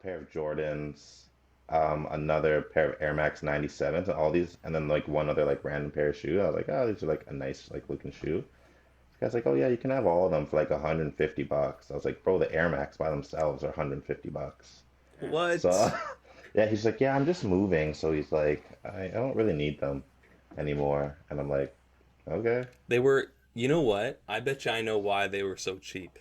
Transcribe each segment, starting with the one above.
pair of Jordans, another pair of Air Max 97s, and all these, and then like one other like random pair of shoes. I was like, oh, these are like a nice like looking shoe. This guy's like, oh yeah, you can have all of them for like 150 bucks. I was like, bro, the Air Max by themselves are 150 bucks. So What? yeah, he's like, yeah, I'm just moving. So he's like, I don't really need them anymore. And I'm like, okay, They were, you know what? I bet you I know why they were so cheap.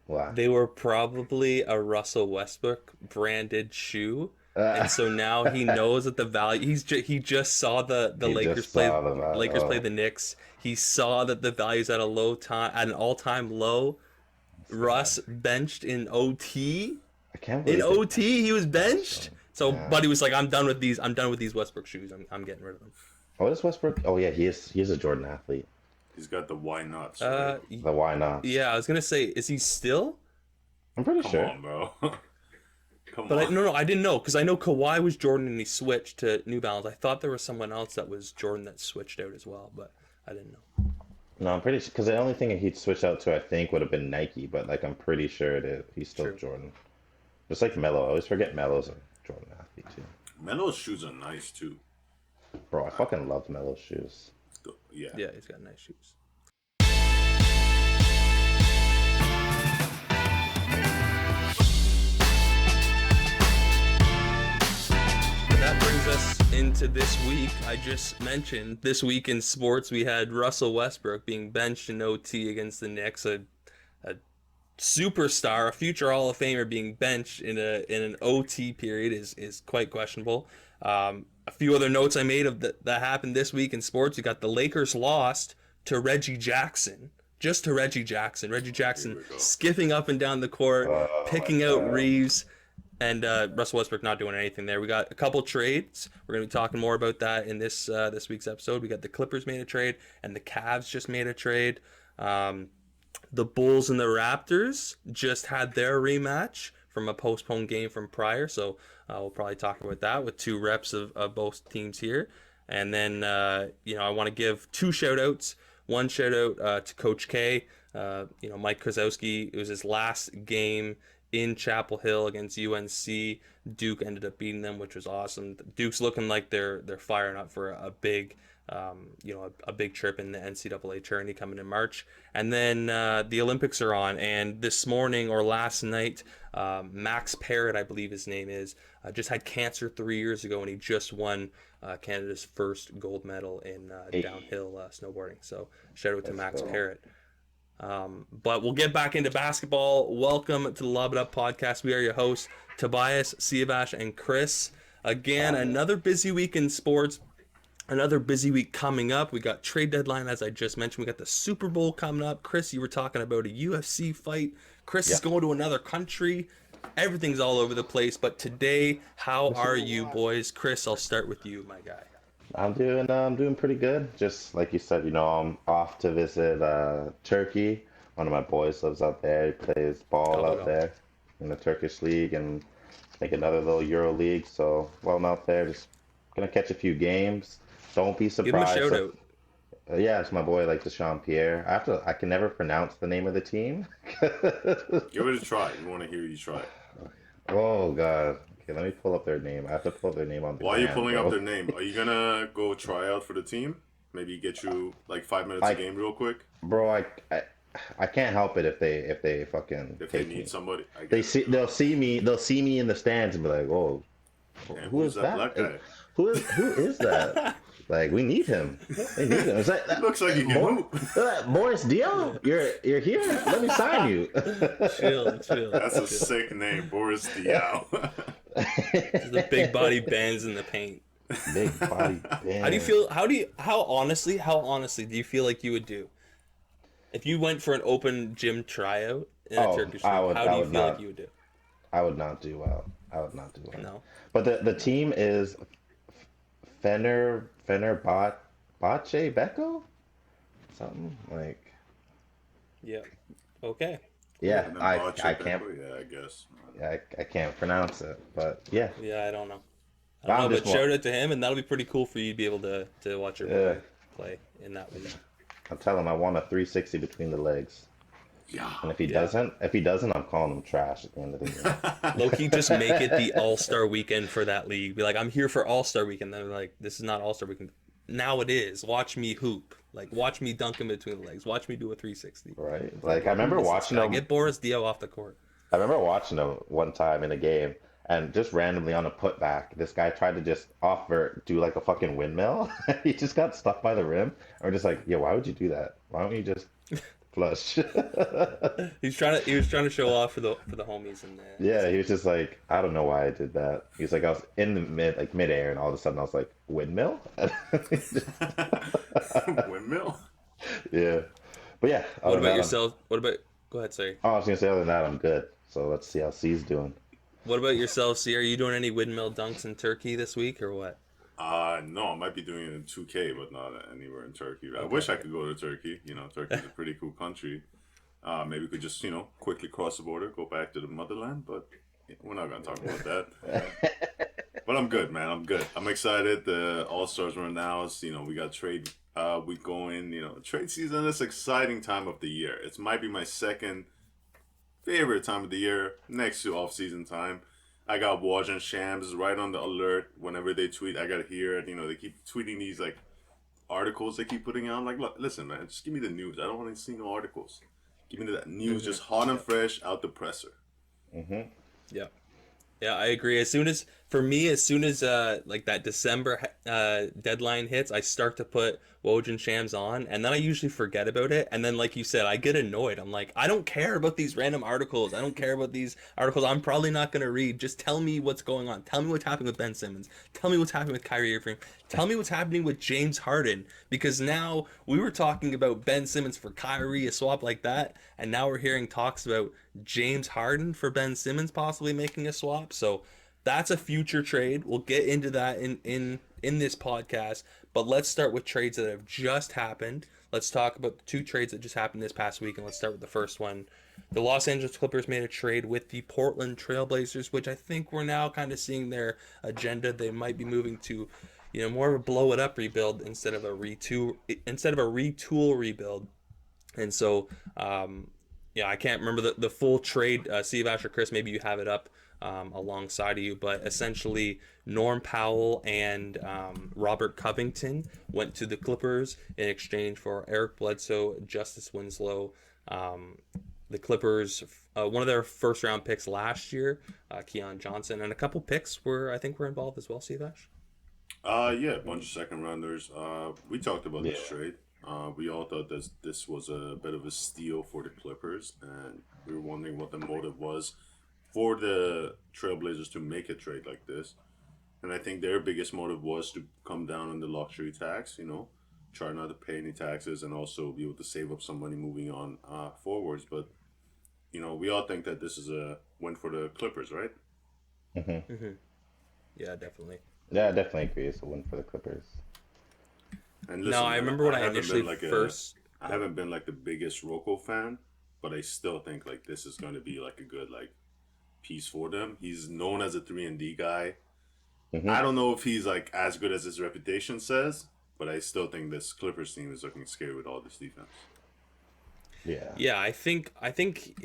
well, They were probably a Russell Westbrook branded shoe, and so now he knows that the value. He just saw the he just saw them. Lakers play Oh, the Knicks. He saw that the value's at a low time, at an all time low. this guy. Russ benched in OT. I can't In believe they OT, he was benched benched. him. So Yeah. Buddy was like, "I'm done with these. I'm done with these Westbrook shoes. I'm getting rid of them." Oh, is Westbrook? Oh yeah, he is a Jordan athlete. He's got the why nots, right? Uh, The why nots? yeah, I was gonna say, is he still? I'm pretty Come sure. on, bro. Come But on. no, I didn't know because I know Kawhi was Jordan and he switched to New Balance. I thought there was someone else that was Jordan that switched out as well, but I didn't know. No, I'm pretty sure because the only thing he'd switch out to, I think, would have been Nike. But like, I'm pretty sure that he's still True. Jordan. Just like Melo, I always forget Melo's a Jordan athlete too. Melo's shoes are nice too. Bro, I fucking love Melo's shoes. Yeah. Yeah, he's got nice shoes. That brings us into this week. I just mentioned this week in sports, we had Russell Westbrook being benched in OT against the Knicks, a superstar, a future Hall of Famer being benched in an OT period is quite questionable. A few other notes I made of that happened this week in sports. You got the Lakers lost to Reggie Jackson. Just to Reggie Jackson. Reggie Jackson we go. skipping up and down the court, picking my out God. Reeves, and Russell Westbrook not doing anything there. We got a couple trades. We're going to be talking more about that in this week's episode. We got the Clippers made a trade, and the Cavs just made a trade. The Bulls and the Raptors just had their rematch from a postponed game from prior, so we'll probably talk about that with two reps of both teams here. And then, I want to give two shout-outs. One shout-out to Coach K. Mike Krasowski, it was his last game in Chapel Hill against UNC. Duke ended up beating them, which was awesome. Duke's looking like they're firing up for a big a big trip in the NCAA tourney coming in March. And then the Olympics are on, and this morning or last night, Max Parrott, I believe his name is, just had cancer 3 years ago, and he just won Canada's first gold medal in downhill snowboarding. So shout out to Max Parrott. But we'll get back into basketball. Welcome to the Lob It Up podcast. We are your hosts, Tobias, Siavash, and Chris. Again, another busy week in sports. Another busy week coming up. We got trade deadline, as I just mentioned. We got the Super Bowl coming up. Chris, you were talking about a UFC fight. Chris is going to another country. Everything's all over the place. But today, how are you, boys? Chris, I'll start with you, my guy. I'm doing pretty good. Just like you said, I'm off to visit Turkey. One of my boys lives out there. He plays ball out there in the Turkish league and I think another little Euro league. So while I'm out there, just gonna catch a few games. Don't be surprised. Give him a shout out. Yeah, it's my boy, like Deshaun Pierre. I can never pronounce the name of the team. Give it a try. We want to hear you try. Oh God. Okay, let me pull up their name. I have to pull up their name on the Why are you gram, pulling bro. up their name? Are you gonna go try out for the team? Maybe get you like 5 minutes a game real quick. Bro, I can't help it if they fucking If they take need me. somebody, I guess. They'll see me in the stands and be like, oh, Man, who who's is that? black guy? Who is that? Like, we need him. They need him. Is that Looks like he can hoop. Boris Dio? You're here? Let me sign you. Chill. That's a sick name, Boris Diaw. The big body bands in the paint. Big body. Damn. How do you feel? How honestly do you feel like you would do if you went for an open gym tryout in a Turkish league? How do you feel like you would do? I would not do well. No. But the team is Fenerbahce Beko? Something like. Yeah. Okay. Yeah, And then I Boucher, can't. Yeah, I guess. I can't pronounce it, but yeah. Yeah, I don't know. I'm But just shout out to him, and that'll be pretty cool for you to be able to watch your boy play in that league. I'm telling him I want a 360 between the legs. Yeah. And if he doesn't, I'm calling him trash at the end of the year. Low-key, just make it the All-Star weekend for that league. Be like, I'm here for All-Star weekend. Then they're like, this is not All-Star weekend. Now it is. Watch me hoop. Like, watch me dunk in between the legs. Watch me do a 360. Right? Like, I remember watching him. Get Boris Dio off the court. I remember watching him one time in a game, and just randomly on a putback, this guy tried to just do like a fucking windmill. He just got stuck by the rim. And we're just like, yeah, why would you do that? Why don't you just flush? He was trying to show off for the homies in there. Yeah, he was just like, I don't know why I did that. He's like, I was in the midair, and all of a sudden I was like, windmill? Windmill? Yeah. But yeah. What about yourself? Go ahead, sorry. Oh, I was gonna say, other than that, I'm good. So let's see how C's doing. What about yourself, C? Are you doing any windmill dunks in Turkey this week or what? No, I might be doing it in 2K, but not anywhere in Turkey. I wish I could go to Turkey. You know, Turkey's a pretty cool country. Maybe we could just, quickly cross the border, go back to the motherland, but we're not going to talk about that. But I'm good, man. I'm good. I'm excited. The All-Stars were announced. We got trade week going. Trade season is an exciting time of the year. It might be my second favorite time of the year next to off-season time. I got Woj and Shams right on the alert whenever they tweet. I got to hear it. They keep tweeting these like articles they keep putting out. I'm like, look, listen, man, just give me the news. I don't want to see no articles. Give me that news, just hot and fresh out the presser. Mm-hmm. Yeah, I agree. As soon as like that December deadline hits, I start to put Woj and Shams on, and then I usually forget about it. And then, like you said, I get annoyed. I'm like, I don't care about these random articles. I don't care about these articles I'm probably not going to read. Just tell me what's going on. Tell me what's happening with Ben Simmons. Tell me what's happening with Kyrie Irving. Tell me what's happening with James Harden. Because now we were talking about Ben Simmons for Kyrie, a swap like that, and now we're hearing talks about James Harden for Ben Simmons possibly making a swap. So that's a future trade. We'll get into that in this podcast. But let's start with trades that have just happened. Let's talk about the two trades that just happened this past week, and let's start with the first one. The Los Angeles Clippers made a trade with the Portland Trailblazers, which I think we're now kind of seeing their agenda. They might be moving to, more of a blow it up rebuild instead of a retool rebuild. And so, I can't remember the full trade. Steve, Ash, or Chris, maybe you have it up alongside of you, but essentially Norm Powell and Robert Covington went to the Clippers in exchange for Eric Bledsoe, Justice Winslow. The Clippers, one of their first round picks last year, Keon Johnson, and a couple picks were involved as well. Steve, Ash? Yeah, a bunch of second rounders. We talked about this trade. We all thought this was a bit of a steal for the Clippers, and we were wondering what the motive was for the Trailblazers to make a trade like this. And I think their biggest motive was to come down on the luxury tax, try not to pay any taxes and also be able to save up some money moving on forwards. But, we all think that this is a win for the Clippers, right? Mm-hmm. Mm-hmm. Yeah, definitely. Yeah, I definitely agree. It's a win for the Clippers. And listen, I remember when I haven't been like the biggest Rocco fan, but I still think like this is going to be like a good piece for them. He's known as a 3-and-D guy. Mm-hmm. I don't know if he's like as good as his reputation says, but I still think this Clippers team is looking scary with all this defense. Yeah, I think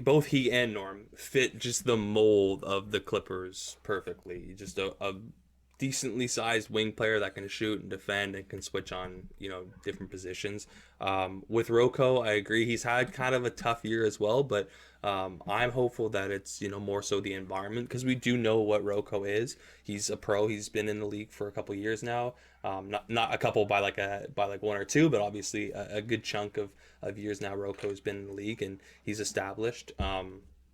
both he and Norm fit just the mold of the Clippers perfectly. Just a decently sized wing player that can shoot and defend and can switch on, different positions. With Rocco, I agree. He's had kind of a tough year as well, but I'm hopeful that it's, more so the environment, because we do know what Rocco is. He's a pro. He's been in the league for a couple years now. Not a couple by like one or two, but obviously a good chunk of years now. Rocco's been in the league and he's established.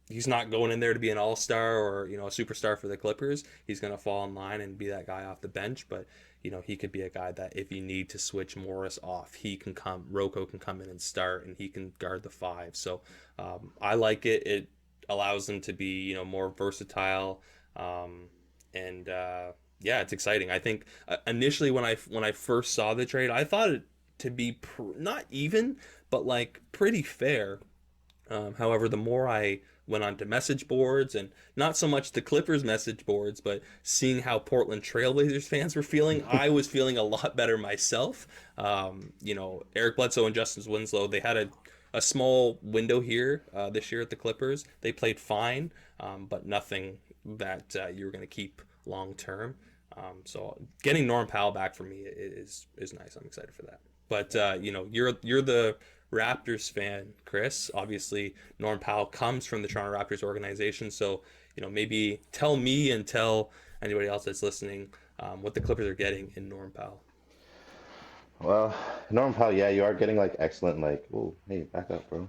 He's not going in there to be an all-star or, a superstar for the Clippers. He's going to fall in line and be that guy off the bench. But, he could be a guy that if you need to switch Morris off, Rocco can come in and start, and he can guard the 5. So I like it. It allows them to be, more versatile. It's exciting. I think initially when I first saw the trade, I thought it to be not even, but like pretty fair. However, the more I went onto message boards, and not so much the Clippers message boards, but seeing how Portland Trailblazers fans were feeling, I was feeling a lot better myself. Eric Bledsoe and Justice Winslow, they had a a small window here this year at the Clippers. They played fine, but nothing that you were going to keep long term. So getting Norm Powell back for me is nice. I'm excited for that. But you're the Raptors fan, Chris. Obviously, Norm Powell comes from the Toronto Raptors organization, so maybe tell me and tell anybody else that's listening what the Clippers are getting in Norm Powell. Well, Norman Powell, yeah, you are getting like excellent, like, oh, hey, back up, bro.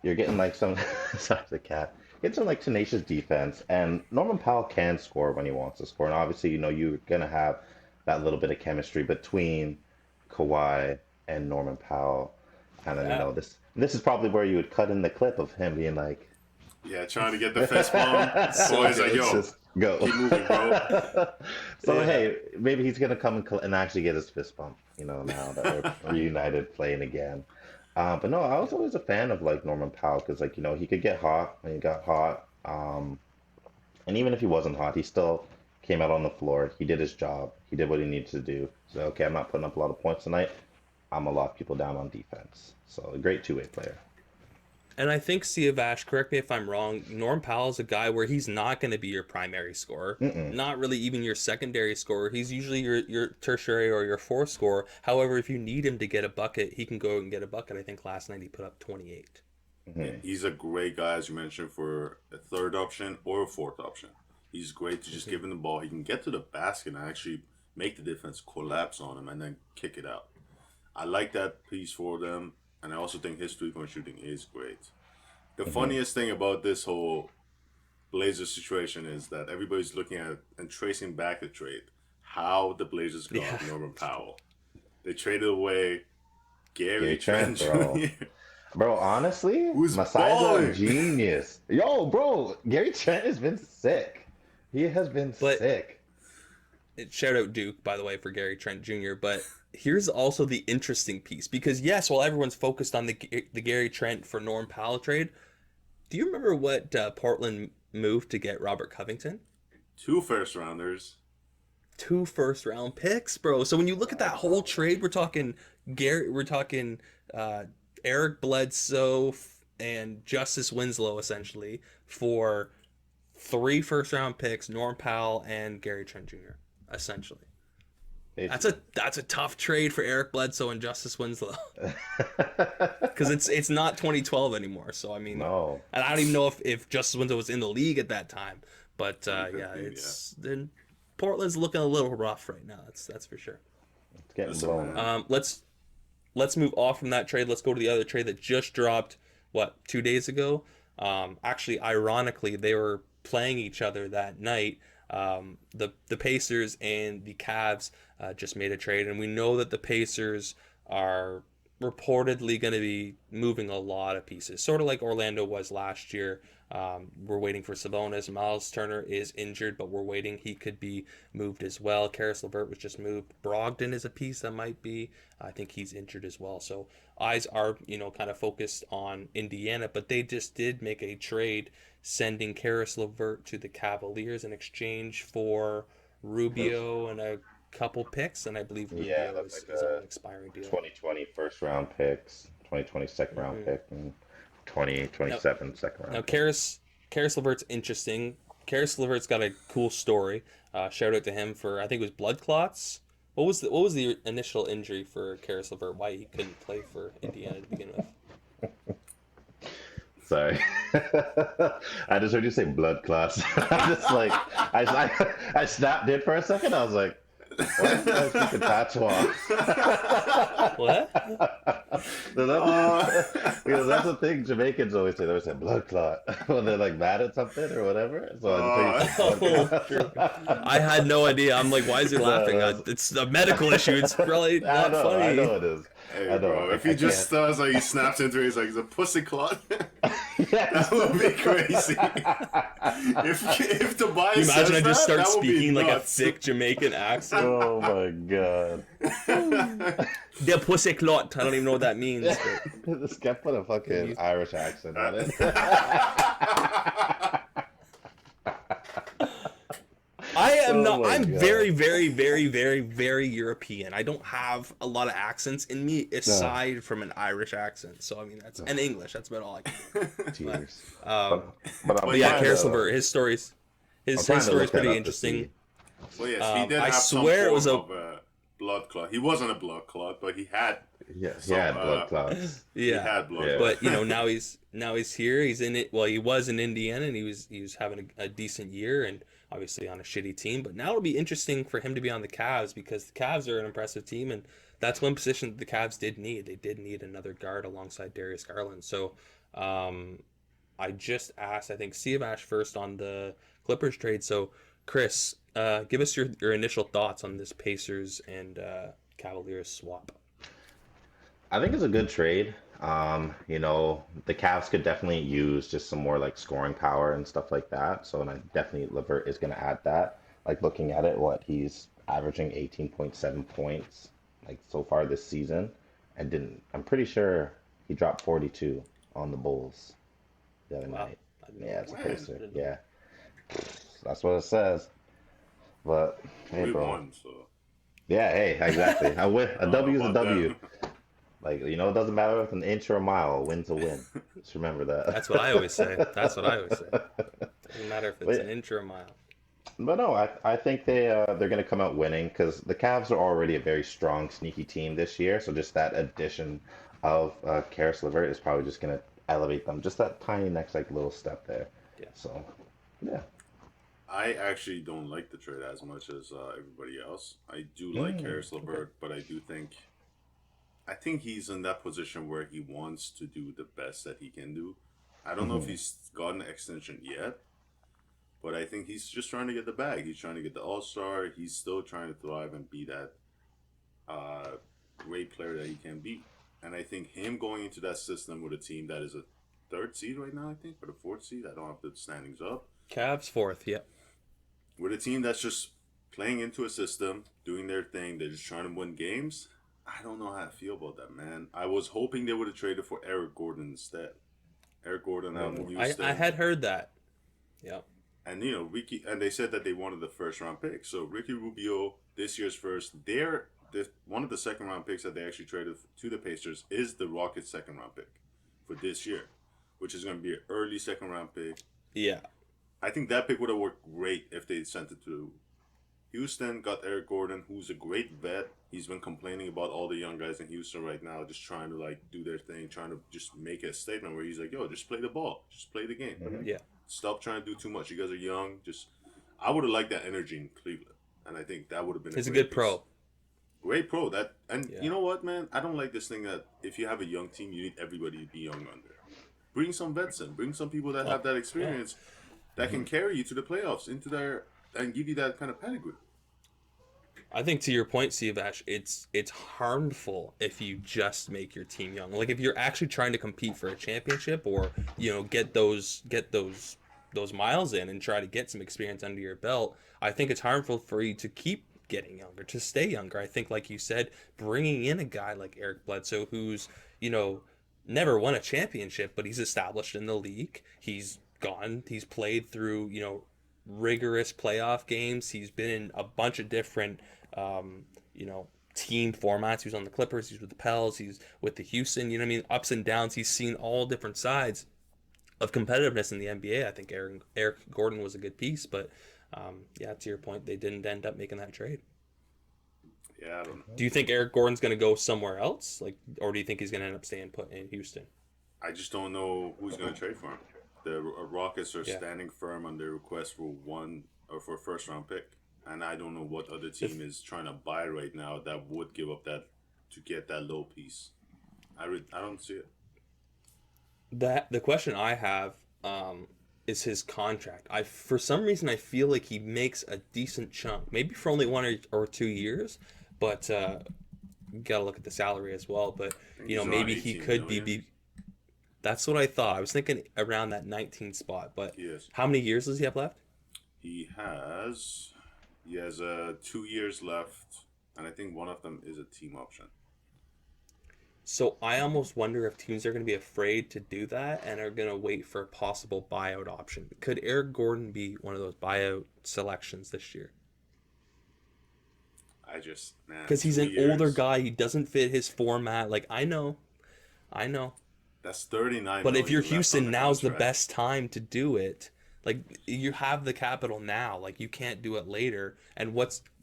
You're getting like some, sorry, the cat. Getting some like tenacious defense, and Norman Powell can score when he wants to score, and obviously, you're gonna have that little bit of chemistry between Kawhi and Norman Powell, and then this is probably where you would cut in the clip of him being like, yeah, trying to get the fist bump. So he's like, yo, just go. keep moving, bro. So hey, maybe he's gonna come and actually get his fist bump. Now that we're reunited playing again. But no, I was always a fan of like Norman Powell because like he could get hot when he got hot. And even if he wasn't hot, he still came out on the floor. He did his job. He did what he needed to do. So okay, I'm not putting up a lot of points tonight. I'm gonna lock people down on defense. So a great two-way player. And I think, Siavash, correct me if I'm wrong, Norm Powell's a guy where he's not going to be your primary scorer. Not really even your secondary scorer. He's usually your tertiary or your fourth scorer. However, if you need him to get a bucket, he can go and get a bucket. I think last night he put up 28. He's a great guy, as you mentioned, for a third option or a fourth option. He's great to just give him the ball. He can get to the basket and actually make the defense collapse on him and then kick it out. I like that piece for them. And I also think his three-point shooting is great. The funniest thing about this whole Blazers situation is that everybody's looking at and tracing back the trade. How the Blazers got Norman Powell. They traded away Gary Trent Jr. Bro, honestly, Who's Masai's balling? a genius. Yo, bro, Gary Trent has been sick. He has been sick. Shout out Duke, by the way, for Gary Trent Jr., but here's also the interesting piece, because yes, while everyone's focused on the Gary Trent for Norm Powell trade, do you remember what Portland moved to get Robert Covington? 2 first-rounders. 2 first-round picks, bro. So when you look at that whole trade, we're talking Eric Bledsoe and Justice Winslow essentially for 3 first-round picks, Norm Powell and Gary Trent Jr. essentially. That's a tough trade for Eric Bledsoe and Justice Winslow, because it's not 2012 anymore. So I mean, no. And I don't even know if Justice Winslow was in the league at that time. But then Portland's looking a little rough right now. That's for sure. It's getting blown. Let's move off from that trade. Let's go to the other trade that just dropped 2 days ago. Actually, ironically, they were playing each other that night. The Pacers and the Cavs just made a trade, and we know that the Pacers are reportedly going to be moving a lot of pieces, sort of like Orlando was last year. We're waiting for Sabonis. Miles Turner is injured, but we're waiting. He could be moved as well. Karis LeVert was just moved. Brogdon is a piece that might be. I think he's injured as well. So eyes are, kind of focused on Indiana, but they just did make a trade sending Karis LeVert to the Cavaliers in exchange for Rubio and a couple picks, and I believe Rubio is on an expiring deal. 2020 first round picks, 2020 second round pick, and 2027 second round. Now, Karis LeVert's interesting. Karis LeVert's got a cool story. Shout out to him for, I think it was blood clots. What was the initial injury for Karis LeVert? Why he couldn't play for Indiana to begin with? Sorry. I just heard you say blood clots. I'm just like, I snapped it for a second. I was like, what? I was thinking patois. What? Because that's the thing Jamaicans always say. They always say blood clot when they're like mad at something or whatever. So I had no idea. I'm like, why is he laughing? It's a medical issue. It's really not funny. I know it is. Hey, bro, if he just does like he snaps into it, he's like, "It's a pussy clot." That would be crazy. If Tobias Can you imagine I just start that speaking like a nuts. thick Jamaican accent? Oh my god. The pussy clot. I don't even know what that means. But... This guy put a fucking Irish accent on it. I am Oh not. my I'm God. very, very, very, very, very European. I don't have a lot of accents in me aside from an Irish accent. So I mean, that's and English. That's about all I can do. Cheers. Um, But I'm But yeah, yeah, trying Karis to, LeVert, his stories, I'm his trying to story's look that pretty up to interesting. see. Well, yes, he did I have some swear it form was a of blood clot. He wasn't a blood clot, but he had Yeah, he some. had blood clots. He yeah. had blood Yeah. clot. But you know now he's here. He's in it. Well, he was in Indiana, and he was having a decent year, and obviously on a shitty team. But now it'll be interesting for him to be on the Cavs because the Cavs are an impressive team, and that's one position that the Cavs did need. They did need another guard alongside Darius Garland. So I just asked, I think, Siavash first on the Clippers trade. So Chris, give us your initial thoughts on this Pacers and Cavaliers swap. I think it's a good trade. The Cavs could definitely use just some more like scoring power and stuff like that. So, and I definitely Levert is going to add that. Like looking at it, what he's averaging 18.7 points like so far this season, and didn't. I'm pretty sure he dropped 42 on the Bulls the other night. Yeah, it's a Pacer. Yeah, that's what it says. But hey, We bro. won, so. Yeah, hey, exactly. A win, a W is a about W. that. Like, it doesn't matter if an inch or a mile, a win's a win. Just remember that. That's what I always say. That's what I always say. Doesn't matter if it's an inch or a mile. But no, I think they're gonna come out winning because the Cavs are already a very strong, sneaky team this year. So just that addition of Karis LeVert is probably just gonna elevate them just that tiny next like little step there. Yeah. So, yeah. I actually don't like the trade as much as everybody else. I do like Karis LeVert, but I think he's in that position where he wants to do the best that he can do. I don't know if he's gotten an extension yet, but I think he's just trying to get the bag. He's trying to get the All-Star. He's still trying to thrive and be that great player that he can be. And I think him going into that system with a team that is a third seed right now, I think, or the fourth seed, I don't have the standings up. Cavs fourth, yep. With a team that's just playing into a system, doing their thing, they're just trying to win games. I don't know how to feel about that, man. I was hoping they would have traded for Eric Gordon instead. Eric Gordon out in Houston. I had heard that. Yep. And Ricky, and they said that they wanted the first round pick. So Ricky Rubio, this year's first, one of the second round picks that they actually traded to the Pacers is the Rockets' second round pick for this year, which is going to be an early second round pick. Yeah. I think that pick would have worked great if they sent it to Houston. Got Eric Gordon, who's a great vet. He's been complaining about all the young guys in Houston right now, just trying to like do their thing, trying to just make a statement where he's like, "Yo, just play the ball, just play the game. Yeah. Stop trying to do too much. You guys are young. I would have liked that energy in Cleveland, and I think that would have been. He's a great good pro. Great pro. Yeah. You know what, man? I don't like this thing that if you have a young team, you need everybody to be young under. Bring some vets in. Bring some people that have that experience that can carry you to the playoffs and give you that kind of pedigree. I think to your point, Siavash, it's harmful if you just make your team young. Like if you're actually trying to compete for a championship or get those miles in and try to get some experience under your belt. I think it's harmful for you to keep getting younger, to stay younger. I think, like you said, bringing in a guy like Eric Bledsoe, who's never won a championship, but he's established in the league. He's played through rigorous playoff games. He's been in a bunch of different team formats. He was on the Clippers, he's with the Pels, he's with the Houston, ups and downs. He's seen all different sides of competitiveness in the NBA. I think Eric Gordon was a good piece, but to your point, they didn't end up making that trade. Yeah, I don't know. Do you think Eric Gordon's going to go somewhere else, or do you think he's going to end up staying put in Houston? I just don't know who's going to trade for him. The Rockets are standing firm on their request for a first round pick, and I don't know what other team is trying to buy right now that would give up that to get that low piece. I don't see it. The question I have is his contract. For some reason I feel like he makes a decent chunk, maybe for only 1 or 2 years, but you gotta look at the salary as well. But maybe he could be. That's what I thought. I was thinking around that 19 spot. But how many years does he have left? He has 2 years left, and I think one of them is a team option. So I almost wonder if teams are going to be afraid to do that and are going to wait for a possible buyout option. Could Eric Gordon be one of those buyout selections this year? Man, Because he's 2 an older years. guy. He doesn't fit his format. Like, I know. That's 39 But if you're million left on Houston, the now's the contract. best time to do it. Like, you have the capital now. Like, you can't do it later.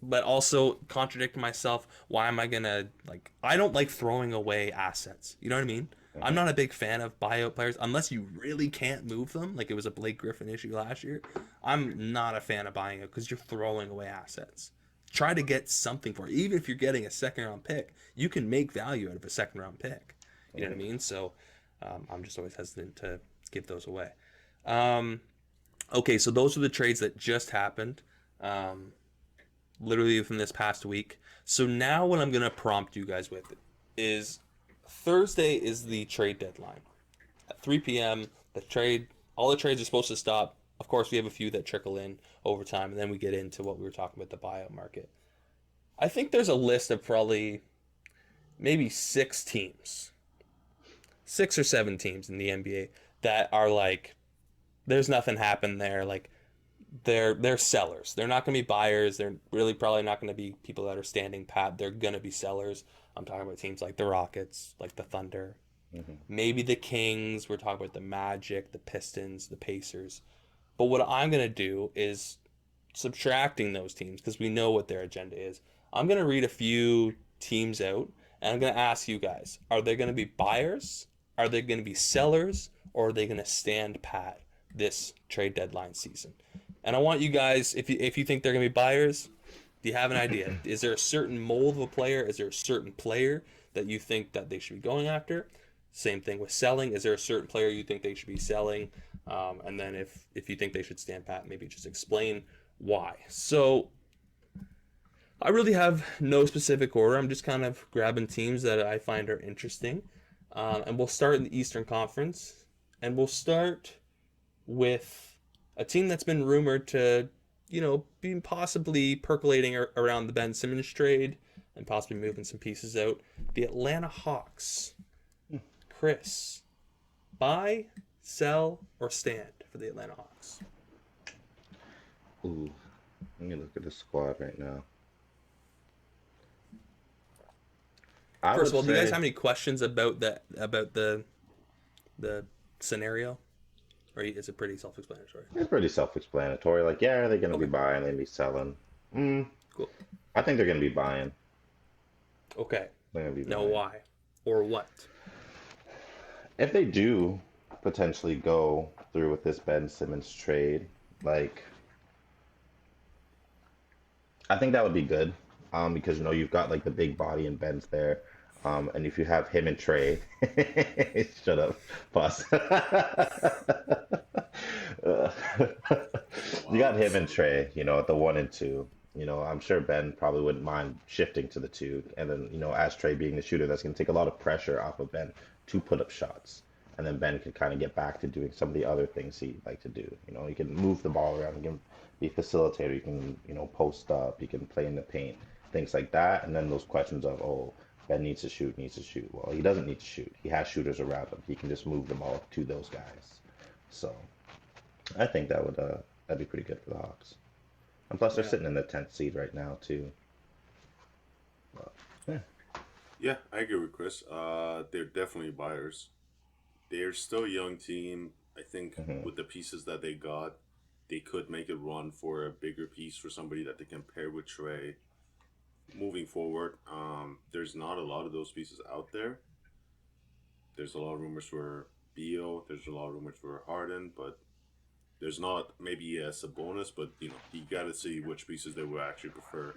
But also contradicting myself, why am I gonna, like, I don't like throwing away assets. You know what I mean? I'm not a big fan of buyout players unless you really can't move them. Like it was a Blake Griffin issue last year. I'm not a fan of buying it because you're throwing away assets. Try to get something for it. Even if you're getting a second round pick, you can make value out of a second round pick. You know what I mean? So I'm just always hesitant to give those away. Okay, so those are the trades that just happened, literally within this past week. So now what I'm going to prompt you guys with is Thursday is the trade deadline. At 3 p.m., all the trades are supposed to stop. Of course, we have a few that trickle in over time, and then we get into what we were talking about, the buyout market. I think there's a list of probably maybe 6 or 7 teams in the NBA that are like, there's nothing happened there. Like, they're sellers. They're not going to be buyers. They're really probably not going to be people that are standing pat. They're going to be sellers. I'm talking about teams like the Rockets, like the Thunder, maybe the Kings. We're talking about the Magic, the Pistons, the Pacers. But what I'm going to do is subtracting those teams because we know what their agenda is. I'm going to read a few teams out and I'm going to ask you guys, are they going to be buyers? Are they going to be sellers? Or are they going to stand pat this trade deadline season? And I want you guys, if you think they're going to be buyers, do you have an idea? Is there a certain mold of a player? Is there a certain player that you think that they should be going after? Same thing with selling. Is there a certain player you think they should be selling? And then if you think they should stand pat, maybe just explain why. So I really have no specific order. I'm just kind of grabbing teams that I find are interesting. And we'll start in the Eastern Conference. And we'll start with a team that's been rumored to, be possibly percolating around the Ben Simmons trade and possibly moving some pieces out. The Atlanta Hawks. Chris, buy, sell, or stand for the Atlanta Hawks? Ooh, let me look at the squad right now. First of all, do you guys have any questions about the scenario? Or is it pretty self-explanatory? It's pretty self-explanatory. Like, yeah, are they going to be Okay, buying? They be selling. cool. I think they're going to be buying. Okay. They're going to be Now buying. why? Or what? If they do potentially go through with this Ben Simmons trade, like, I think that would be good. Because you've got like the big body and Ben's there. And if you have him and Trey, shut up, boss. Uh, you got Wow. him and Trey, at the 1 and 2. I'm sure Ben probably wouldn't mind shifting to the 2. And then, as Trey being the shooter, that's going to take a lot of pressure off of Ben to put up shots. And then Ben can kind of get back to doing some of the other things he'd like to do. He can move the ball around, he can be facilitator, he can, post up, he can play in the paint, things like that. And then those questions of, oh, Ben needs to shoot, needs to shoot. Well, he doesn't need to shoot. He has shooters around him. He can just move the ball to those guys. So I think that'd be pretty good for the Hawks. And plus, they're Yeah. sitting in the 10th seed right now too. But, yeah. Yeah, I agree with Chris. They're definitely buyers. They're still a young team. I think with the pieces that they got, they could make a run for a bigger piece for somebody that they can pair with Trey. Moving forward, there's not a lot of those pieces out there. There's a lot of rumors for Beal. There's a lot of rumors for Harden, but there's not maybe a Sabonis. But you got to see which pieces they would actually prefer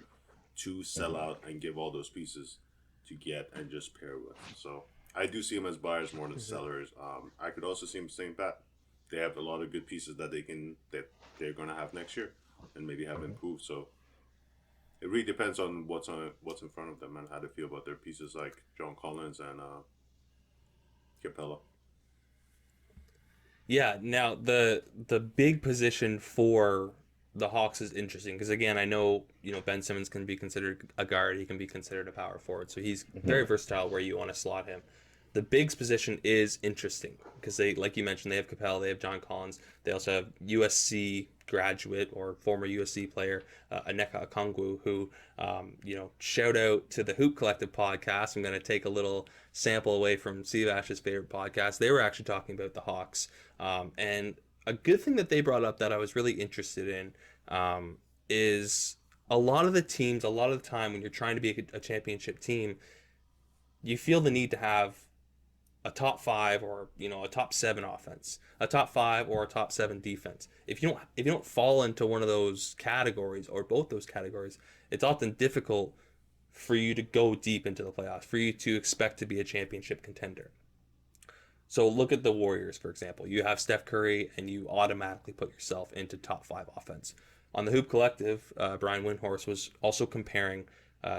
to sell out and give all those pieces to get and just pair with. So I do see them as buyers more than sellers. I could also see them saying that they have a lot of good pieces that they're going to have next year and maybe have improved. So it really depends on what's in front of them and how they feel about their pieces like John Collins and Capella. Yeah, now the big position for the Hawks is interesting because, again, I know, Ben Simmons can be considered a guard. He can be considered a power forward. So he's very versatile where you want to slot him. The bigs position is interesting because they, like you mentioned, they have Capella, they have John Collins. They also have USC graduate or former USC player, Aneka Okongwu, who, shout out to the Hoop Collective podcast. I'm going to take a little sample away from Sivash's favorite podcast. They were actually talking about the Hawks. And a good thing that they brought up that I was really interested in is a lot of the teams, a lot of the time when you're trying to be a championship team, you feel the need to have a top 5 or a top 7 offense, a top 5 or a top 7 defense. If you don't fall into one of those categories or both those categories, it's often difficult for you to go deep into the playoffs, for you to expect to be a championship contender. So look at the Warriors, for example. You have Steph Curry, and you automatically put yourself into top 5 offense. On the Hoop Collective, Brian Windhorst was also comparing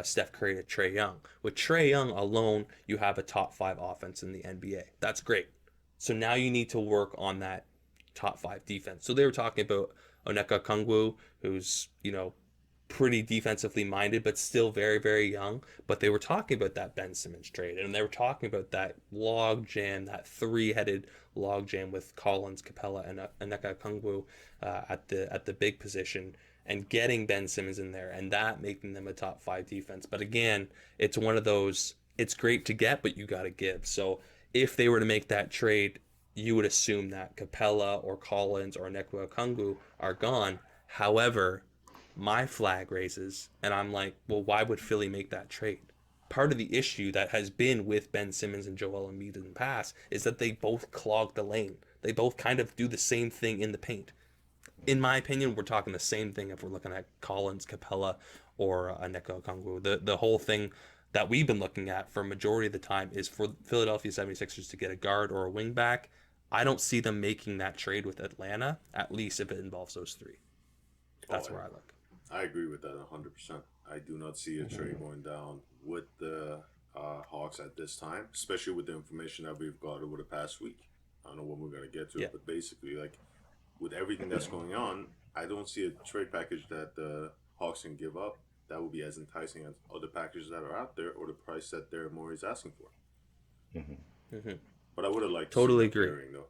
Steph Curry to Trae Young. With Trae Young alone, you have a top 5 offense in the NBA. That's great. So now you need to work on that top 5 defense. So they were talking about Oneka Okongwu, who's, pretty defensively minded, but still very, very young. But they were talking about that Ben Simmons trade, and they were talking about that log jam, that 3-headed log jam with Collins, Capella, and Oneka Okongwu at the big position, and getting Ben Simmons in there, and that making them a top 5 defense. But again, it's one of those, it's great to get, but you got to give. So if they were to make that trade, you would assume that Capella or Collins or Oneka Okongwu are gone. However, my flag raises, and I'm like, well, why would Philly make that trade? Part of the issue that has been with Ben Simmons and Joel Embiid in the past is that they both clog the lane. They both kind of do the same thing in the paint. In my opinion, we're talking the same thing if we're looking at Collins, Capella, or Oneka Okongwu. The whole thing that we've been looking at for a majority of the time is for Philadelphia 76ers to get a guard or a wing back. I don't see them making that trade with Atlanta, at least if it involves those 3. That's where I look. I agree with that 100%. I do not see a trade going down with the Hawks at this time, especially with the information that we've got over the past week. I don't know when we're going to get to it, but basically, with everything that's going on, I don't see a trade package that the Hawks can give up that would be as enticing as other packages that are out there or the price that Daryl Morey is asking for. But I would have liked to see that pairing, though.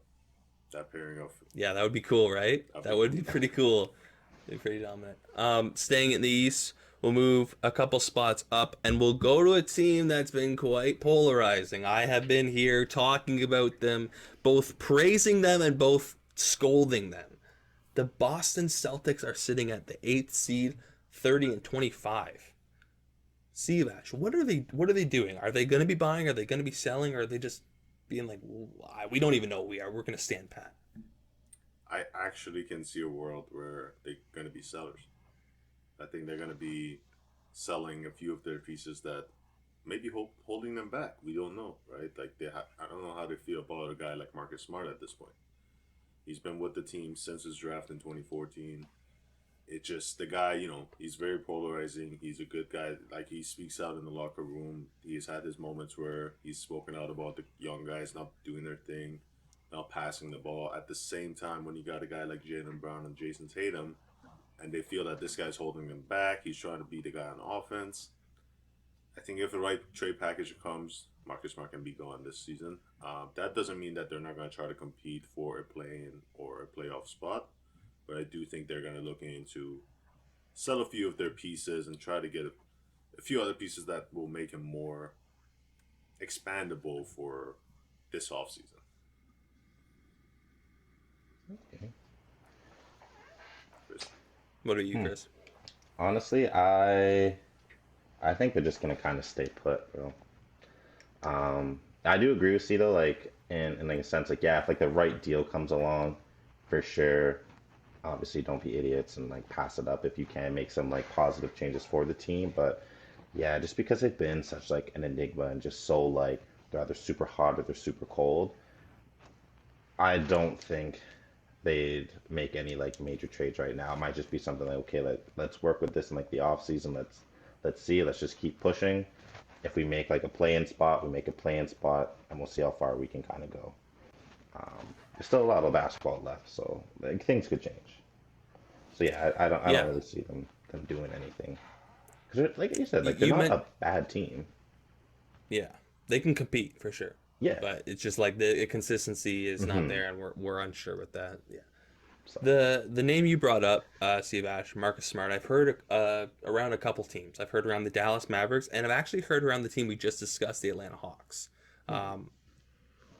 That pairing of... Yeah, that would be cool, right? That would be pretty cool. Pretty dominant. Staying in the East, we'll move a couple spots up, and we'll go to a team that's been quite polarizing. I have been here talking about them, both praising them and both scolding them. The Boston Celtics are sitting at the 8th seed, 30-25. Sivash, what are they doing? Are they going to be buying? Are they going to be selling? Or are they just being like, we don't even know who we are. We're going to stand pat. I actually can see a world where they're going to be sellers. I think they're going to be selling a few of their pieces that maybe holding them back. We don't know, right? I don't know how they feel about a guy like Marcus Smart at this point. He's been with the team since his draft in 2014. It just, the guy, he's very polarizing. He's a good guy. He speaks out in the locker room. He's had his moments where he's spoken out about the young guys not doing their thing, not passing the ball. At the same time, when you got a guy like Jaylen Brown and Jason Tatum, and they feel that this guy's holding them back, he's trying to be the guy on offense. I think if the right trade package comes, Marcus Smart can be gone this season. That doesn't mean that they're not going to try to compete for a play-in or a playoff spot, but I do think they're going to look into sell a few of their pieces and try to get a few other pieces that will make him more expandable for this offseason. Okay. Chris. What are you, Chris? Honestly, I think they're just gonna kind of stay put, bro. I do agree with Cito, in a sense, if the right deal comes along, for sure. Obviously, don't be idiots and pass it up if you can make some positive changes for the team. But yeah, just because they've been such an enigma and just so they're either super hot or they're super cold, I don't think they'd make any major trades right now. It might just be something let's work with this in the off season. Let's see. Let's just keep pushing. If we make a play-in spot, we make a play-in spot, and we'll see how far we can kind of go. There's still a lot of basketball left, so things could change. So yeah, I don't Yeah, really see them doing anything. Because like you said, like they're you not meant a bad team. yeah, they can compete for sure, Yeah. but it's just like the consistency is not Hmm. there, and we're unsure with that. Yeah. So The name you brought up, Siavash, Marcus Smart, I've heard around a couple teams. I've heard around the Dallas Mavericks, and I've actually heard around the team we just discussed, the Atlanta Hawks. Um,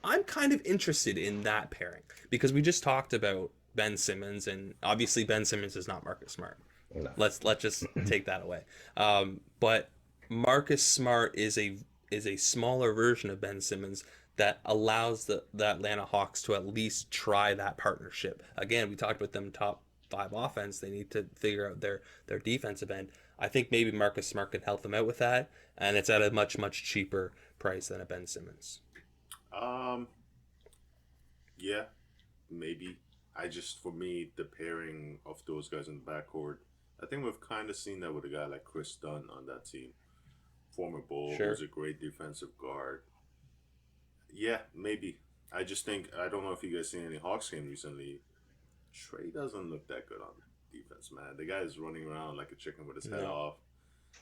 I'm kind of interested in that pairing because we just talked about Ben Simmons, and obviously Ben Simmons is not Marcus Smart. no. Let's just take that away. But Marcus Smart is a smaller version of Ben Simmons that allows the Atlanta Hawks to at least try that partnership. Again, we talked about them top five offense. They need to figure out their defensive end. I think maybe Marcus Smart can help them out with that, and it's at a much cheaper price than a Ben Simmons. Um, yeah, maybe. For me, the pairing of those guys in the backcourt, I think we've kind of seen that with a guy like Chris Dunn on that team. Former Bull, Sure. who's a great defensive guard. Yeah, maybe. I just think, I don't know if you guys seen any Hawks game recently. Trey doesn't look that good on defense, man. The guy is running around like a chicken with his head No. off.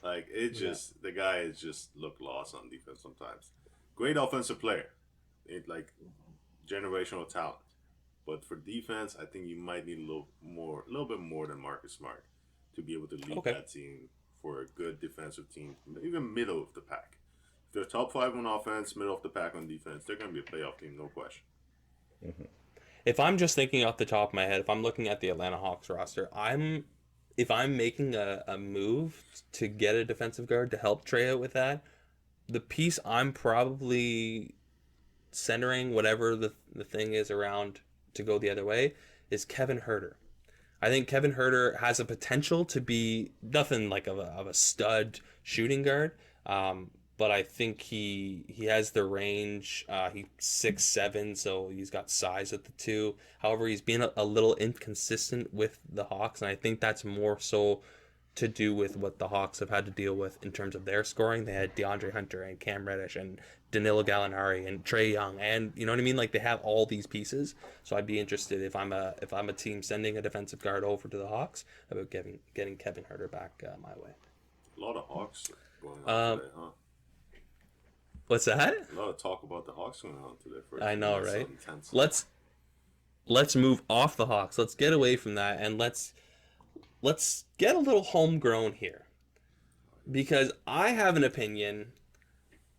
Like, the guy is just look lost on defense sometimes. Great offensive player. Like, generational talent. But for defense, I think you might need a little bit more than Marcus Smart to be able to lead Okay. that team for a good defensive team, even middle of the pack. If they're top five on offense, middle of the pack on defense, they're going to be a playoff team, no question. If I'm just thinking off the top of my head, if I'm looking at the Atlanta Hawks roster, if I'm making a move to get a defensive guard to help Trey out with that, the piece I'm probably centering whatever the thing is around to go the other way is Kevin Huerter. I think Kevin Huerter has a potential to be nothing like of a stud shooting guard, but I think he has the range. He's 6'7", so he's got size at the two. However, he's been a little inconsistent with the Hawks, and I think that's more so to do with what the Hawks have had to deal with in terms of their scoring. They had DeAndre Hunter and Cam Reddish and Danilo Gallinari and Trae Young, and you know what I mean. Like they have all these pieces, so I'd be interested if I'm a team sending a defensive guard over to the Hawks about getting Kevin Huerter back my way. A lot of Hawks going on today, huh? What's that? A lot of talk about the Hawks going on today. I know, That's so right? intense. Let's move off the Hawks. Let's get away from that, and let's get a little homegrown here, because I have an opinion,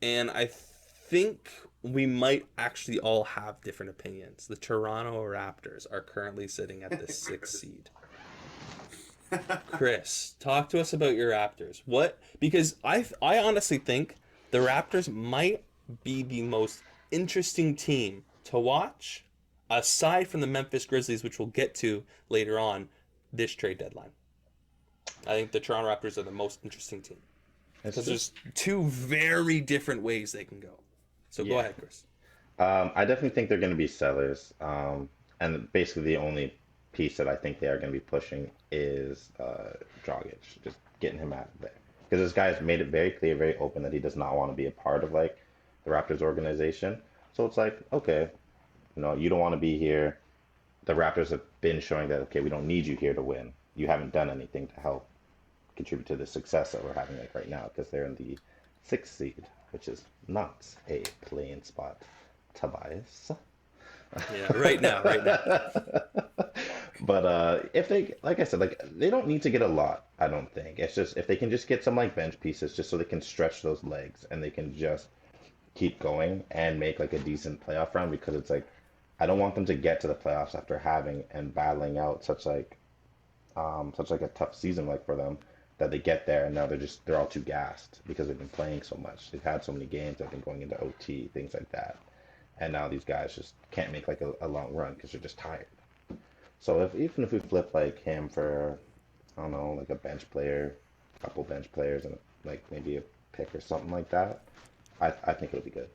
and I think we might actually all have different opinions. The Toronto Raptors are currently sitting at the 6th seed. Chris, talk to us about your Raptors. Because I honestly think the Raptors might be the most interesting team to watch, aside from the Memphis Grizzlies, which we'll get to later on this trade deadline. I think the Toronto Raptors are the most interesting team. Because there's two very different ways they can go. So go ahead, Chris. I definitely think they're going to be sellers. And basically the only piece that I think they are going to be pushing is Dragic, just getting him out of there. Because this guy's made it very clear, very open that he does not want to be a part of like the Raptors organization. So it's like, okay, you don't want to be here. The Raptors have been showing that, okay, we don't need you here to win. You haven't done anything to help contribute to the success that we're having like right now, because they're in the 6th seed, which is not a playing spot, Tobias. Yeah, right now. But if they, like I said, like they don't need to get a lot, I don't think. It's just if they can just get some like bench pieces, just so they can stretch those legs and they can just keep going and make like a decent playoff run, because it's like I don't want them to get to the playoffs after having and battling out such like a tough season like for them, that they get there and now they're all too gassed because they've been playing so much. They've had so many games, they've been going into OT, things like that. And now these guys just can't make like a long run because they're just tired. So even if we flip like him for, I don't know, like a bench player, a couple bench players, and like maybe a pick or something like that, I think it'll be good.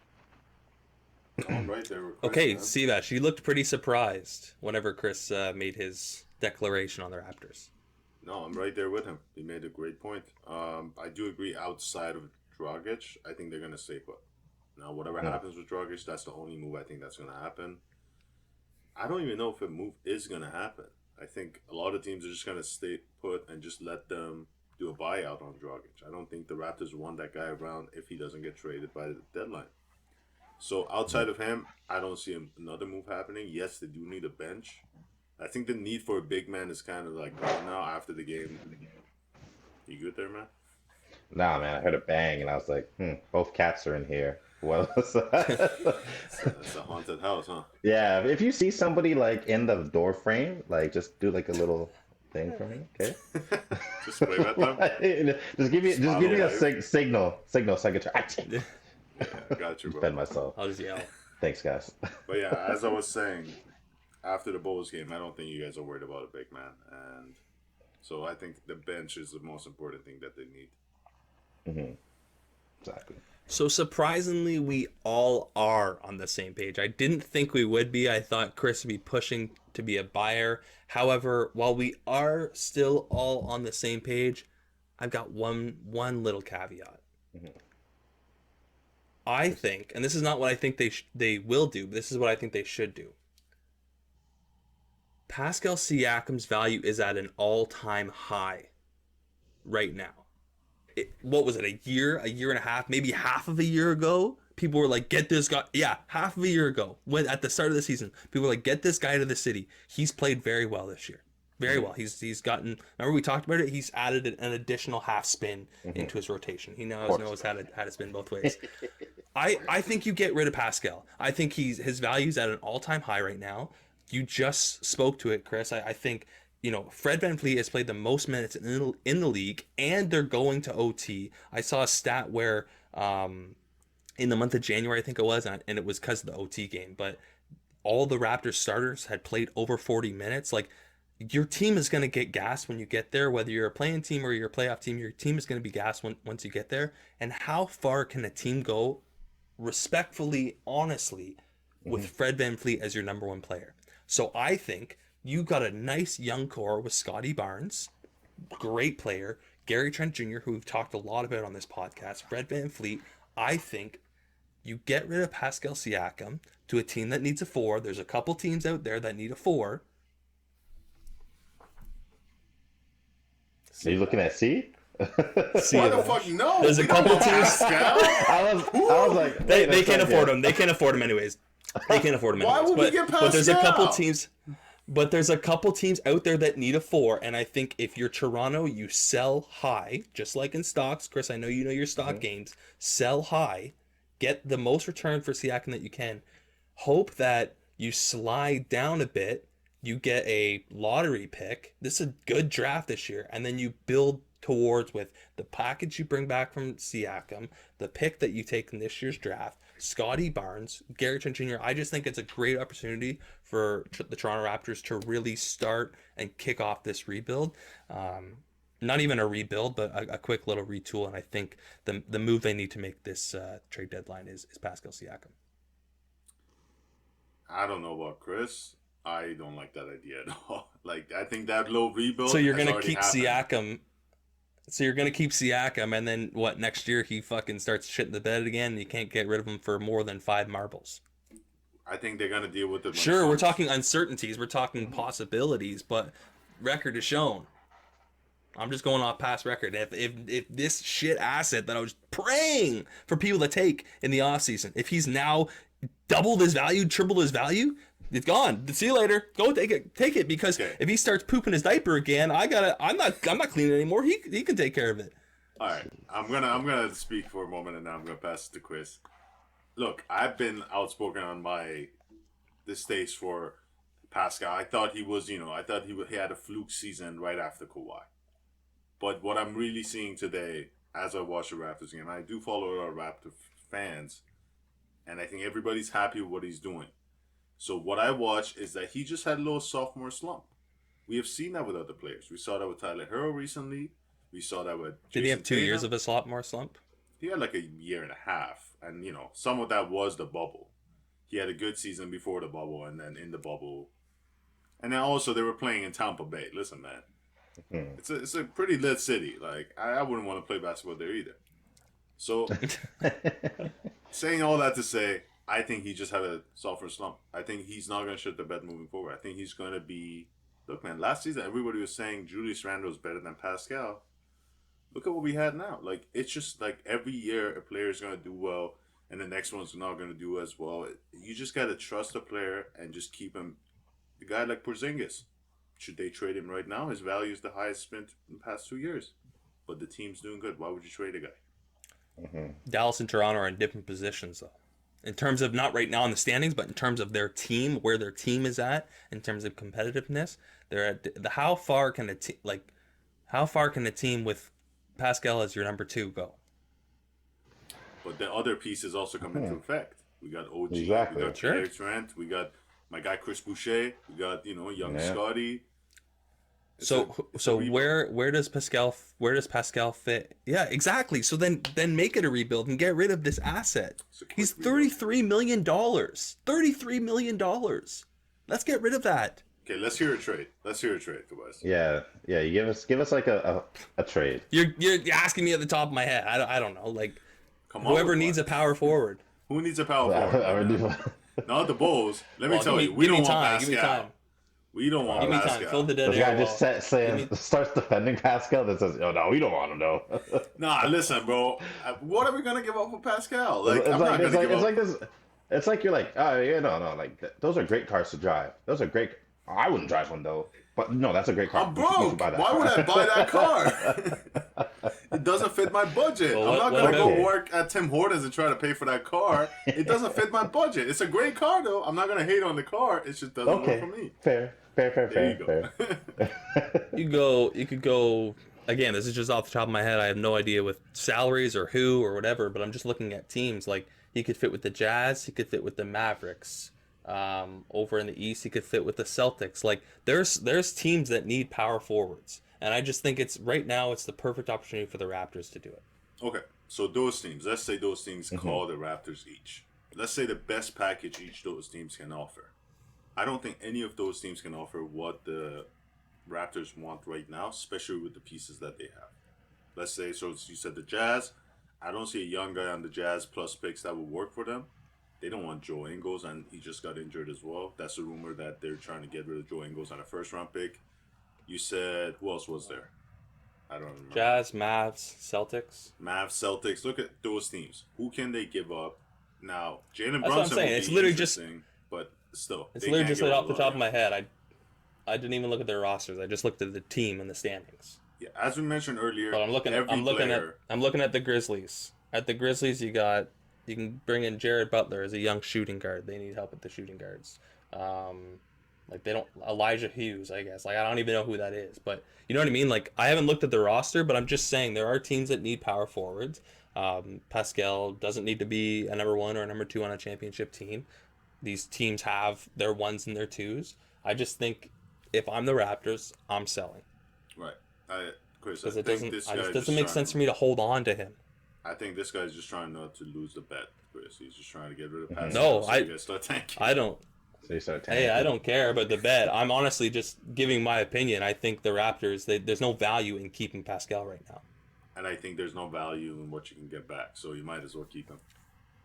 I'm right there with Chris, Okay, man. see that. She looked pretty surprised whenever Chris made his declaration on the Raptors. No, I'm right there with him. He made a great point. I do agree. Outside of Dragic, I think they're gonna stay put. Now, whatever happens with Dragic, that's the only move I think that's gonna happen. I don't even know if a move is gonna happen. I think a lot of teams are just going to stay put and just let them do a buyout on Dragic. I don't think the Raptors want that guy around if he doesn't get traded by the deadline. So outside of him, I don't see another move happening. Yes, they do need a bench. I think the need for a big man is kind of like gone now after the game. You good there, man? Nah, man, I heard a bang and I was like, both cats are in here. What was that? It's a haunted house, huh? Yeah, if you see somebody like in the door frame, like just do like a little thing for me, okay? Just wave at them. just give me a signal so I can try. Yeah, got you, bro. Defend myself. I'll just yell. Thanks, guys. But yeah, as I was saying, after the Bulls game, I don't think you guys are worried about a big man, and so I think the bench is the most important thing that they need. Mm-hmm. Exactly. So surprisingly, we all are on the same page. I didn't think we would be. I thought Chris would be pushing to be a buyer. However, while we are still all on the same page, I've got one little caveat. Mm-hmm. I think, and this is not what I think they will do, but this is what I think they should do. Pascal Siakam's value is at an all-time high right now. What was it, a year and a half, maybe half of a year ago? People were like, get this guy. Yeah, half of a year ago, when at the start of the season, people were like, get this guy to the city. He's played very well this year. Very well. He's gotten, remember we talked about it? He's added an additional half spin into his rotation. He knows how to spin both ways. I think you get rid of Pascal. I think his value's at an all-time high right now. You just spoke to it, Chris. I think, Fred VanVleet has played the most minutes in the league, and they're going to OT. I saw a stat where in the month of January, I think it was, and it was because of the OT game, but all the Raptors starters had played over 40 minutes. Like, your team is going to get gassed when you get there, whether you're a playing team or you're a playoff team. Your team is going to be gassed once you get there. And how far can a team go, respectfully, honestly, with Fred VanVleet as your number one player? So I think you got a nice young core with Scotty Barnes, great player, Gary Trent Jr., who we've talked a lot about on this podcast, Fred VanVleet. I think you get rid of Pascal Siakam to a team that needs a 4. There's a couple teams out there that need a 4. Are you looking at C? Why the fuck no? There's a couple teams. I was like, they can't afford him. They can't afford him anyways. They can't afford him anyways. Why would we get Pascal? But there's a couple teams. But there's a couple teams out there that need a 4, and I think if you're Toronto, you sell high, just like in stocks. Chris, I know you know your stock games. Sell high, get the most return for Siakam that you can. Hope that you slide down a bit. You get a lottery pick. This is a good draft this year, and then you build towards with the package you bring back from Siakam, the pick that you take in this year's draft, Scotty Barnes, Gary Trent Jr. I just think it's a great opportunity for the Toronto Raptors to really start and kick off this rebuild. Not even a rebuild, but a quick little retool. And I think the move they need to make this trade deadline is Pascal Siakam. I don't know about Chris. I don't like that idea at all. Like, I think that low rebuild. So you're gonna keep Siakam. So you're gonna keep Siakam, and then what? Next year he fucking starts shitting the bed again, and you can't get rid of him for more than 5 marbles. I think they're gonna deal with it. Sure, we're talking uncertainties, we're talking possibilities, but record is shown. I'm just going off past record. If this shit asset that I was praying for people to take in the offseason, if he's now doubled his value, tripled his value, it's gone. See you later. Go take it because if he starts pooping his diaper again, I'm not cleaning it anymore. He can take care of it. All right, I'm gonna speak for a moment, and now I'm gonna pass it to Chris. Look, I've been outspoken on my distaste for Pascal. I thought he was, he had a fluke season right after Kawhi. But what I'm really seeing today, as I watch the Raptors game, I do follow our Raptor fans, and I think everybody's happy with what he's doing. So what I watch is that he just had a little sophomore slump. We have seen that with other players. We saw that with Tyler Herro recently. We saw that with Did he have 2 years of a sophomore slump? He had like a year and a half. And, some of that was the bubble. He had a good season before the bubble and then in the bubble. And then also they were playing in Tampa Bay. Listen, man. It's a pretty lit city. Like, I wouldn't want to play basketball there either. So, saying all that to say, I think he just had a sophomore slump. I think he's not going to shit the bed moving forward. I think he's going to be the look, man, last season everybody was saying Julius Randle is better than Pascal. Look at what we had now. Like, it's just like every year a player is going to do well and the next one's not going to do as well. You just got to trust a player and just keep him. A guy like Porzingis, should they trade him right now? His value is the highest spent in the past 2 years. But the team's doing good. Why would you trade a guy? Dallas and Toronto are in different positions, though. In terms of not right now in the standings, but in terms of their team, where their team is at, in terms of competitiveness, they're at the how far can a team with Pascal as your number 2 go? But the other pieces also come into effect. We got OG, Exactly. we got Pierre Trent, we got my guy Chris Boucher, we got young Scotty. So where does Pascal fit? Yeah, exactly. So then make it a rebuild and get rid of this asset. He's $33 million. $33 million. Let's get rid of that. Okay, let's hear a trade. Tobias. Yeah. You give us like a trade. You're asking me at the top of my head. I don't know. Like, Come on, whoever needs a power forward. Who needs a power forward? Not the Bulls. Let me tell you, we don't want Pascal. We don't want Pascal. Pascal. Give me time. Fill the dead This air. guy just starts defending Pascal. That says, "Oh no, we don't want him." No. Nah, listen, bro. What are we gonna give up for Pascal? Like, It's like you're like, oh yeah, no, like those are great cars to drive. Those are great. I wouldn't drive one though. But no, that's a great car. I'm broke. Why would I buy that car? It doesn't fit my budget. Well, I'm not going to go work at Tim Hortons and try to pay for that car. It doesn't fit my budget. It's a great car, though. I'm not going to hate on the car. It just doesn't work for me. Fair. You could go, again, this is just off the top of my head. I have no idea with salaries or who or whatever, but I'm just looking at teams. Like, he could fit with the Jazz. He could fit with the Mavericks. Over in the East, he could fit with the Celtics. Like, there's teams that need power forwards, and I just think it's the perfect opportunity for the Raptors to do it. Okay, so those teams, let's say those teams call the Raptors each. Let's say the best package each those teams can offer. I don't think any of those teams can offer what the Raptors want right now, especially with the pieces that they have. Let's say, so you said the Jazz. I don't see a young guy on the Jazz plus picks that would work for them. They don't want Joe Ingles, and he just got injured as well. That's a rumor that they're trying to get rid of Joe Ingles on a first-round pick. You said, who else was there? I don't remember. Jazz, Mavs, Celtics. Celtics. Look at those teams. Who can they give up? Now, Jalen Brunson. That's what I'm saying. It's literally just, but still, it's literally just like off the top of my head. I didn't even look at their rosters. I just looked at the team and the standings. Yeah, as we mentioned earlier. But I'm looking at the Grizzlies. At the Grizzlies, you can bring in Jared Butler as a young shooting guard. They need help with the shooting guards. Elijah Hughes, I guess. Like, I don't even know who that is, but you know what I mean? Like, I haven't looked at the roster, but I'm just saying there are teams that need power forwards. Pascal doesn't need to be a number 1 or a number 2 on a championship team. These teams have their 1s and their 2s. I just think if I'm the Raptors, I'm selling. Right. Chris, because it doesn't make sense for me to hold on to him. I think this guy's just trying not to lose the bet, Chris. He's just trying to get rid of Pascal. No, so you guys start tanking. I don't. So you start tanking. Hey, I don't care about the bet. I'm honestly just giving my opinion. I think the Raptors, there's no value in keeping Pascal right now. And I think there's no value in what you can get back, so you might as well keep him.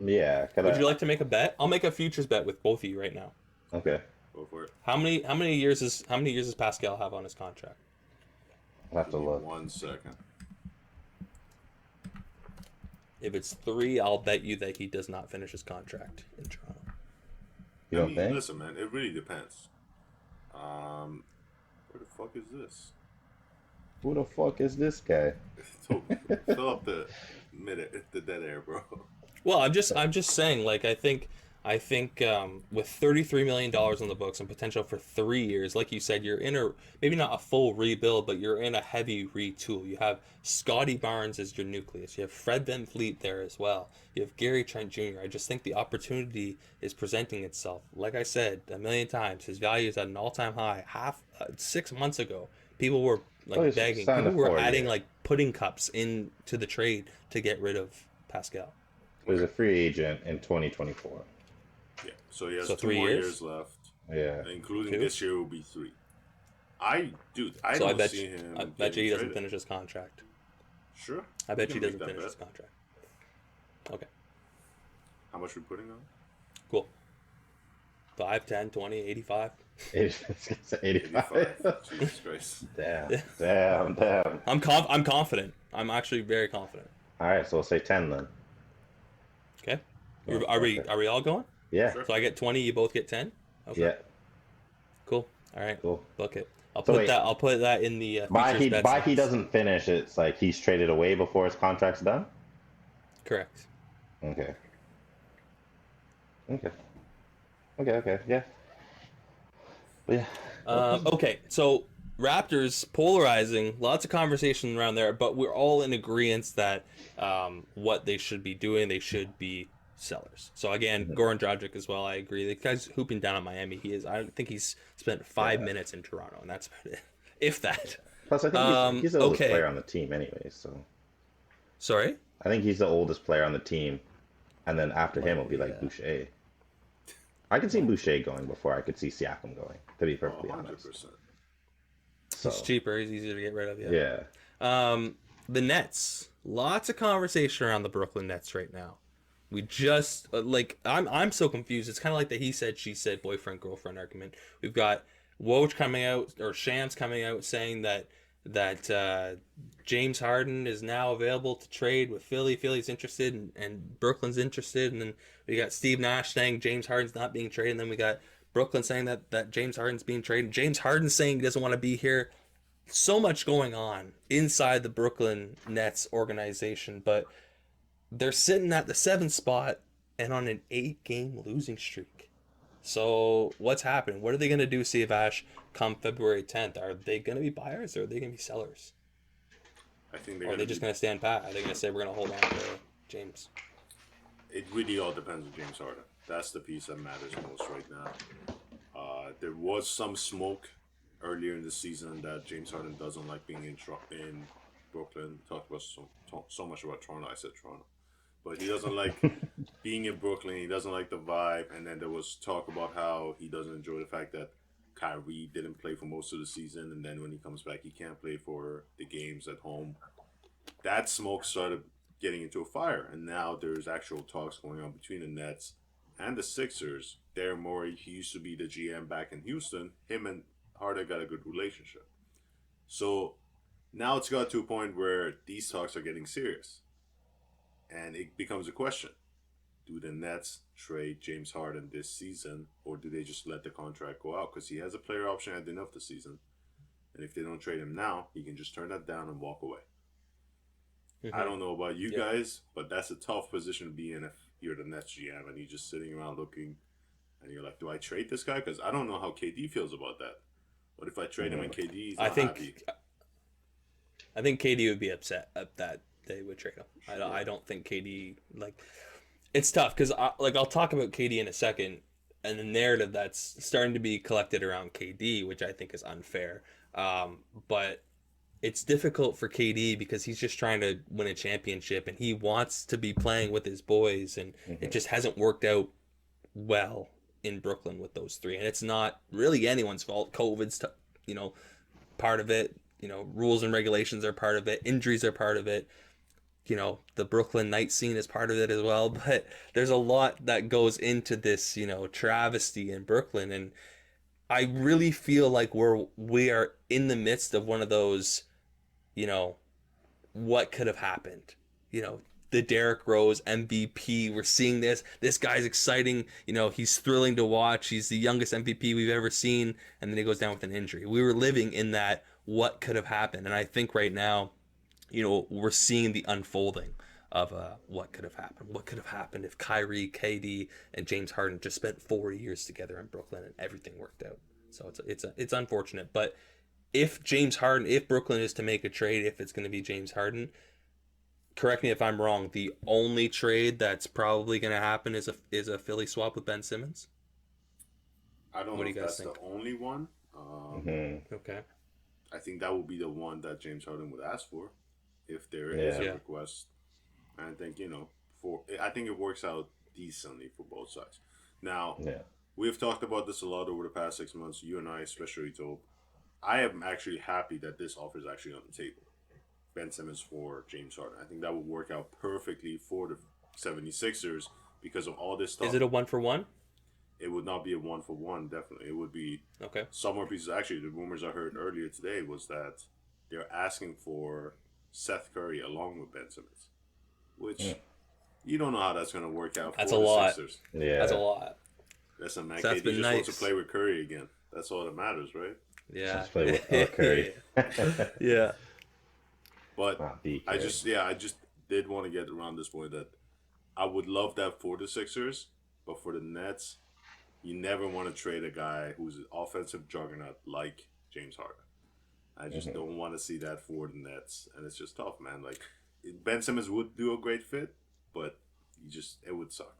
Yeah. Would you like to make a bet? I'll make a futures bet with both of you right now. Okay. Go for it. How many years does Pascal have on his contract? I'll have to look. 1 second. If it's 3, I'll bet you that he does not finish his contract in Toronto. You don't think? Listen, man, it really depends. Where the fuck is this? Who the fuck is this guy? Fill up the dead air, bro. Well, I'm just saying, like, I think with $33 million on the books and potential for 3 years, like you said, you're in maybe not a full rebuild, but you're in a heavy retool. You have Scotty Barnes as your nucleus. You have Fred VanVleet there as well. You have Gary Trent Jr. I just think the opportunity is presenting itself. Like I said a million times, his value is at an all-time high. 6 months ago, people were begging. People were adding pudding cups into the trade to get rid of Pascal. He was a free agent in 2024. Yeah, so he has 3 more years? years left. Yeah, including 2? This year will be 3. I don't see him. I bet you he doesn't finish his contract. Sure. I bet you he doesn't finish his contract. Okay. How much are we putting on? Cool. 5, 10, 20, 85. 85. Jesus Christ. Damn. I'm confident. I'm actually very confident. All right, so we'll say 10 then. Okay. Yeah, Are we perfect. are we all going? Yeah. Sure. So I get 20, you both get 10? Okay. Yeah. Cool. All right. Cool. Book it. I'll So put wait. that I'll put that in the By features bets he next. doesn't finish, it's like he's traded away before his contract's done? Correct. Okay. Yeah. But yeah. Okay, so Raptors polarizing, lots of conversation around there, but we're all in agreement that what they should be doing, they should be sellers. So again, Goran Dragic as well. I agree. The guy's hooping down at Miami. I think he's spent 5 minutes in Toronto, and that's about it, if that. Plus, I think he's the oldest okay. player on the team anyway, so... Sorry? I think he's the oldest player on the team, and then after him will be like Boucher. I could see Boucher going before I could see Siakam going, to be perfectly honest. 100%. So, He's cheaper. He's easier to get rid of. yeah. The Nets. Lots of conversation around the Brooklyn Nets right now. We just I'm so confused. It's kind of like the he said she said boyfriend girlfriend argument. We've got Woj coming out, or Shams coming out, saying that James Harden is now available to trade with Philly. Philly's interested, and Brooklyn's interested. And then we got Steve Nash saying James Harden's not being traded. And then we got Brooklyn saying that James Harden's being traded. James Harden saying he doesn't want to be here. So much going on inside the Brooklyn Nets organization, but they're sitting at the 7th spot and on an 8-game losing streak. So what's happening? What are they going to do, Steve Ash, come February 10th? Are they going to be buyers or are they going to be sellers? I think Or are they just going to stand pat? Are they going to say we're going to hold on to James? It really all depends on James Harden. That's the piece that matters most right now. There was some smoke earlier in the season that James Harden doesn't like being in Brooklyn. Talked about so much about Toronto. I said Toronto. But he doesn't like being in Brooklyn. He doesn't like the vibe. And then there was talk about how he doesn't enjoy the fact that Kyrie didn't play for most of the season. And then when he comes back, he can't play for the games at home. That smoke started getting into a fire. And now there's actual talks going on between the Nets and the Sixers. Daryl Morey, he used to be the GM back in Houston. Him and Harden got a good relationship. So now it's got to a point where these talks are getting serious. And it becomes a question. Do the Nets trade James Harden this season, or do they just let the contract go out? Because he has a player option at the end of the season. And if they don't trade him now, he can just turn that down and walk away. Mm-hmm. I don't know about you guys, but that's a tough position to be in if you're the Nets GM and you're just sitting around looking and you're like, do I trade this guy? Because I don't know how KD feels about that. What if I trade him and KD's not happy? I think KD would be upset that they would trade him. Sure. I don't think KD, it's tough because I'll talk about KD in a second, and the narrative that's starting to be collected around KD, which I think is unfair. But it's difficult for KD because he's just trying to win a championship and he wants to be playing with his boys, and it just hasn't worked out well in Brooklyn with those three. And it's not really anyone's fault. COVID's part of it. Rules and regulations are part of it. Injuries are part of it. The Brooklyn night scene is part of it as well. But there's a lot that goes into this, travesty in Brooklyn. And I really feel like we are in the midst of one of those, what could have happened? The Derrick Rose MVP. We're seeing this. This guy's exciting. He's thrilling to watch. He's the youngest MVP we've ever seen. And then he goes down with an injury. We were living in that what could have happened. And I think right now, we're seeing the unfolding of what could have happened. What could have happened if Kyrie, KD, and James Harden just spent 4 years together in Brooklyn and everything worked out. So it's unfortunate. But if Brooklyn is to make a trade, if it's going to be James Harden, correct me if I'm wrong, the only trade that's probably going to happen is a Philly swap with Ben Simmons? I don't know if that's the only one. Okay. I think that would be the one that James Harden would ask for if there is a request. And I think, I think it works out decently for both sides. Now, we've talked about this a lot over the past 6 months, you and I especially, Tobe. I am actually happy that this offer is actually on the table. Ben Simmons for James Harden. I think that would work out perfectly for the 76ers because of all this stuff. Is it a 1-for-1? it would not be a 1-for-1. Definitely, it would be Okay. some more pieces. Actually, the rumors I heard earlier today was that they're asking for Seth Curry along with Ben Simmons, which you don't know how that's going to work out. That's for a the lot. Sixers. Yeah. That's a lot. Listen, man, Seth's KD been just nice. wants to play with Curry again. That's all that matters, right? Yeah. Let's play with Curry. Yeah. But I just did want to get around this point that I would love that for the Sixers, but for the Nets, you never want to trade a guy who's an offensive juggernaut like James Harden. I just don't want to see that for the Nets, and it's just tough, man. Like Ben Simmons would do a great fit, but it would suck.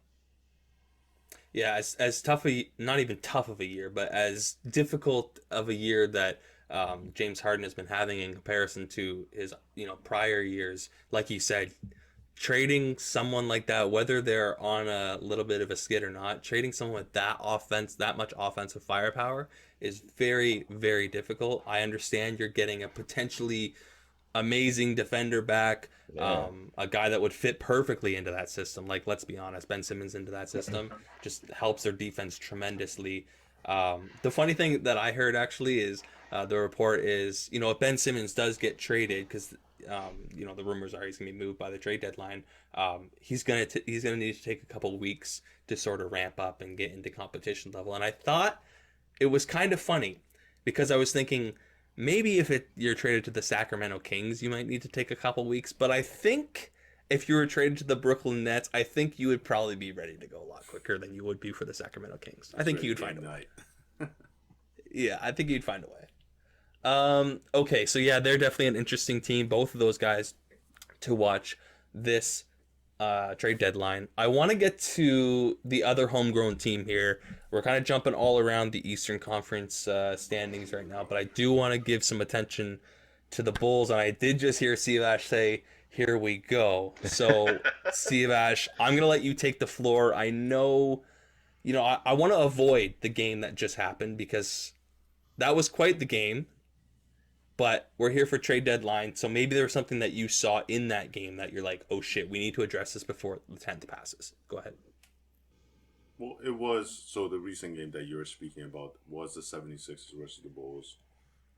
Yeah, as tough not even tough of a year, but as difficult of a year that James Harden has been having in comparison to his prior years. Like you said, trading someone like that, whether they're on a little bit of a skid or not, trading someone with that much offensive firepower is very, very difficult. I understand you're getting a potentially amazing defender back, a guy that would fit perfectly into that system. Like, let's be honest, Ben Simmons into that system just helps their defense tremendously. The funny thing that I heard actually is the report is, if Ben Simmons does get traded, because the rumors are he's gonna be moved by the trade deadline, he's gonna need to take a couple weeks to sort of ramp up and get into competition level. And I thought it was kind of funny because I was thinking, maybe if you're traded to the Sacramento Kings, you might need to take a couple weeks. But I think if you were traded to the Brooklyn Nets, I think you would probably be ready to go a lot quicker than you would be for the Sacramento Kings. I think you'd find a way. Yeah, I think you'd find a way. Okay, so yeah, they're definitely an interesting team. Both of those guys to watch this trade deadline. I want to get to the other homegrown team here. We're kind of jumping all around the Eastern Conference standings right now, but I do want to give some attention to the Bulls. And I did just hear Sivash say, "Here we go." So, Sivash, I'm going to let you take the floor. I know, I want to avoid the game that just happened because that was quite the game. But we're here for trade deadline, so maybe there was something that you saw in that game that you're like, oh shit, we need to address this before the 10th passes. Go ahead. Well, it was, so the recent game that you were speaking about was the 76ers versus the Bulls.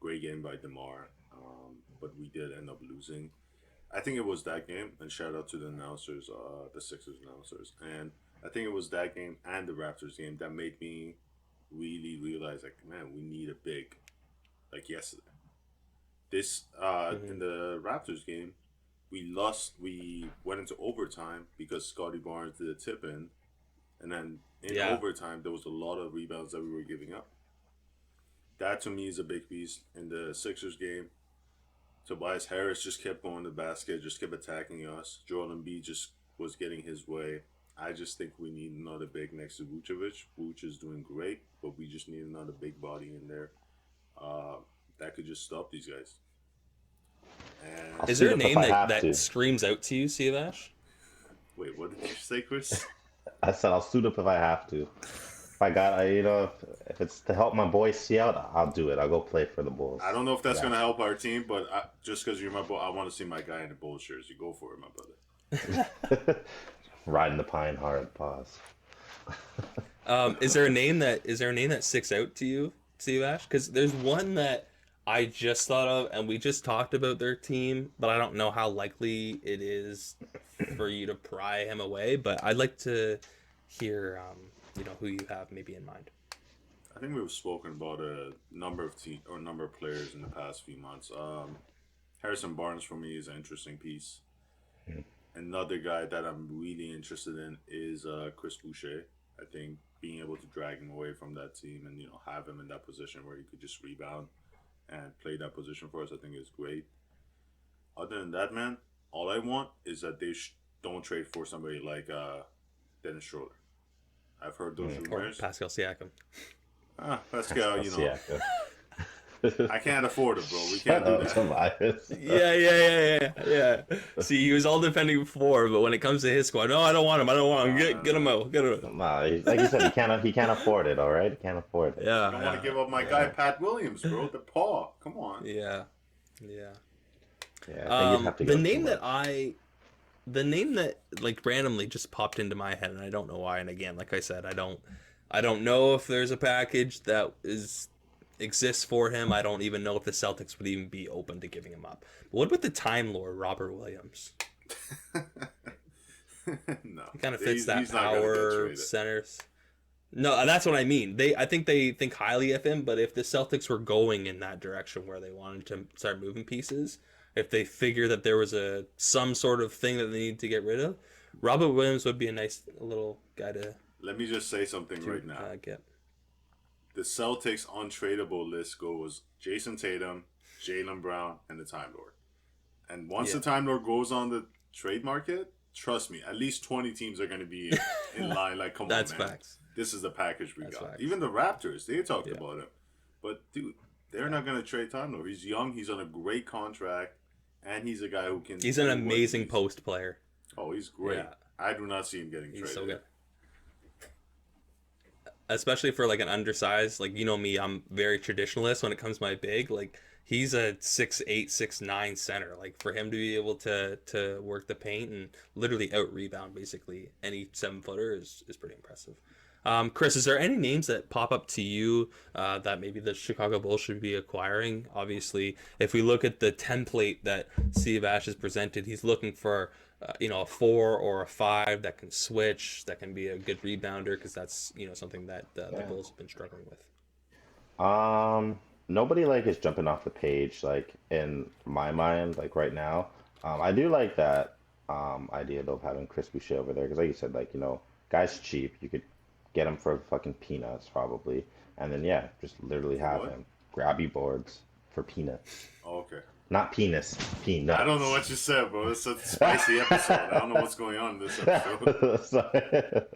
Great game by DeMar, but we did end up losing. I think it was that game, and shout out to the announcers, the Sixers announcers. And I think it was that game and the Raptors game that made me really realize, like, man, we need a big, like yesterday. This in the Raptors game, we lost. We went into overtime because Scotty Barnes did a tip in, and then in overtime there was a lot of rebounds that we were giving up. That to me is a big piece. In the Sixers game, Tobias Harris just kept going to the basket, just kept attacking us. Joel Embiid just was getting his way. I just think we need another big next to Vucevic. Vuce is doing great, but we just need another big body in there. That could just stop these guys. And is there a name that screams out to you, Sivash? Wait, what did you say, Chris? I said I'll suit up if I have to. If I got, if it's to help my boy see out, I'll do it. I'll go play for the Bulls. I don't know if that's going to help our team, but just because you're my boy, I want to see my guy in the Bulls jersey. Go for it, my brother. Riding the pine hard. Pause. Is there a name that sticks out to you, Sivash? Because there's one that I just thought of, and we just talked about their team, but I don't know how likely it is for you to pry him away. But I'd like to hear, who you have maybe in mind. I think we've spoken about a number of players in the past few months. Harrison Barnes for me is an interesting piece. Another guy that I'm really interested in is Chris Boucher. I think being able to drag him away from that team and have him in that position where he could just rebound and play that position for us, I think is great. Other than that, man, all I want is that they don't trade for somebody like Dennis Schroeder. I've heard those rumors. Or Pascal Siakam. Pascal, Siakam. I can't afford it, bro. We can't do that. Yeah. See, he was all defending before, but when it comes to his squad, no, I don't want him. Get him out. Nah, like you said, he can't afford it. All right, he can't afford it. Yeah. I don't want to give up my guy Pat Williams, bro. The paw. Come on. Yeah. The name that like randomly just popped into my head, and I don't know why. And again, like I said, I don't I don't know if there's a package that exists for him. I don't even know if the Celtics would even be open to giving him up. But what about the Time Lord, Robert Williams? No, He kind of fits that he's not gonna get power traded. centers. No, that's what I mean. I think they think highly of him, but if the Celtics were going in that direction where they wanted to start moving pieces, if they figure that there was some sort of thing that they need to get rid of, Robert Williams would be a nice little guy to Let me just say something right now. Get. The Celtics untradeable list goes Jason Tatum, Jaylen Brown, and the Time Lord. And once the Time Lord goes on the trade market, trust me, at least 20 teams are going to be in line. Like, come That's on, man. Facts. This is the package we That's got. facts. Even the Raptors, they talked about him. But, dude, they're not going to trade Time Lord. He's young. He's on a great contract. And he's a guy who can... He's an amazing post player. Oh, he's great. Yeah. I do not see him getting traded. He's so good. Especially for like an undersized, like, you know me, I'm very traditionalist when it comes to my big. Like, he's a 6'8", 6'9" center. Like, for him to be able to work the paint and literally out rebound basically any 7-footer is pretty impressive. Chris, is there any names that pop up to you that maybe the Chicago Bulls should be acquiring? Obviously, if we look at the template that Steve Ash has presented, he's looking for a 4 or a 5 that can switch, that can be a good rebounder, because that's something that the Bulls have been struggling with. Nobody like is jumping off the page like in my mind like right now. I do like that idea though of having Chris Boucher over there because like you said, like guy's cheap. You could get him for fucking peanuts probably, and then just literally have him grabby boards for peanuts. Oh, okay. Not penis, peanuts. I don't know what you said, bro. It's a spicy episode. I don't know what's going on in this episode.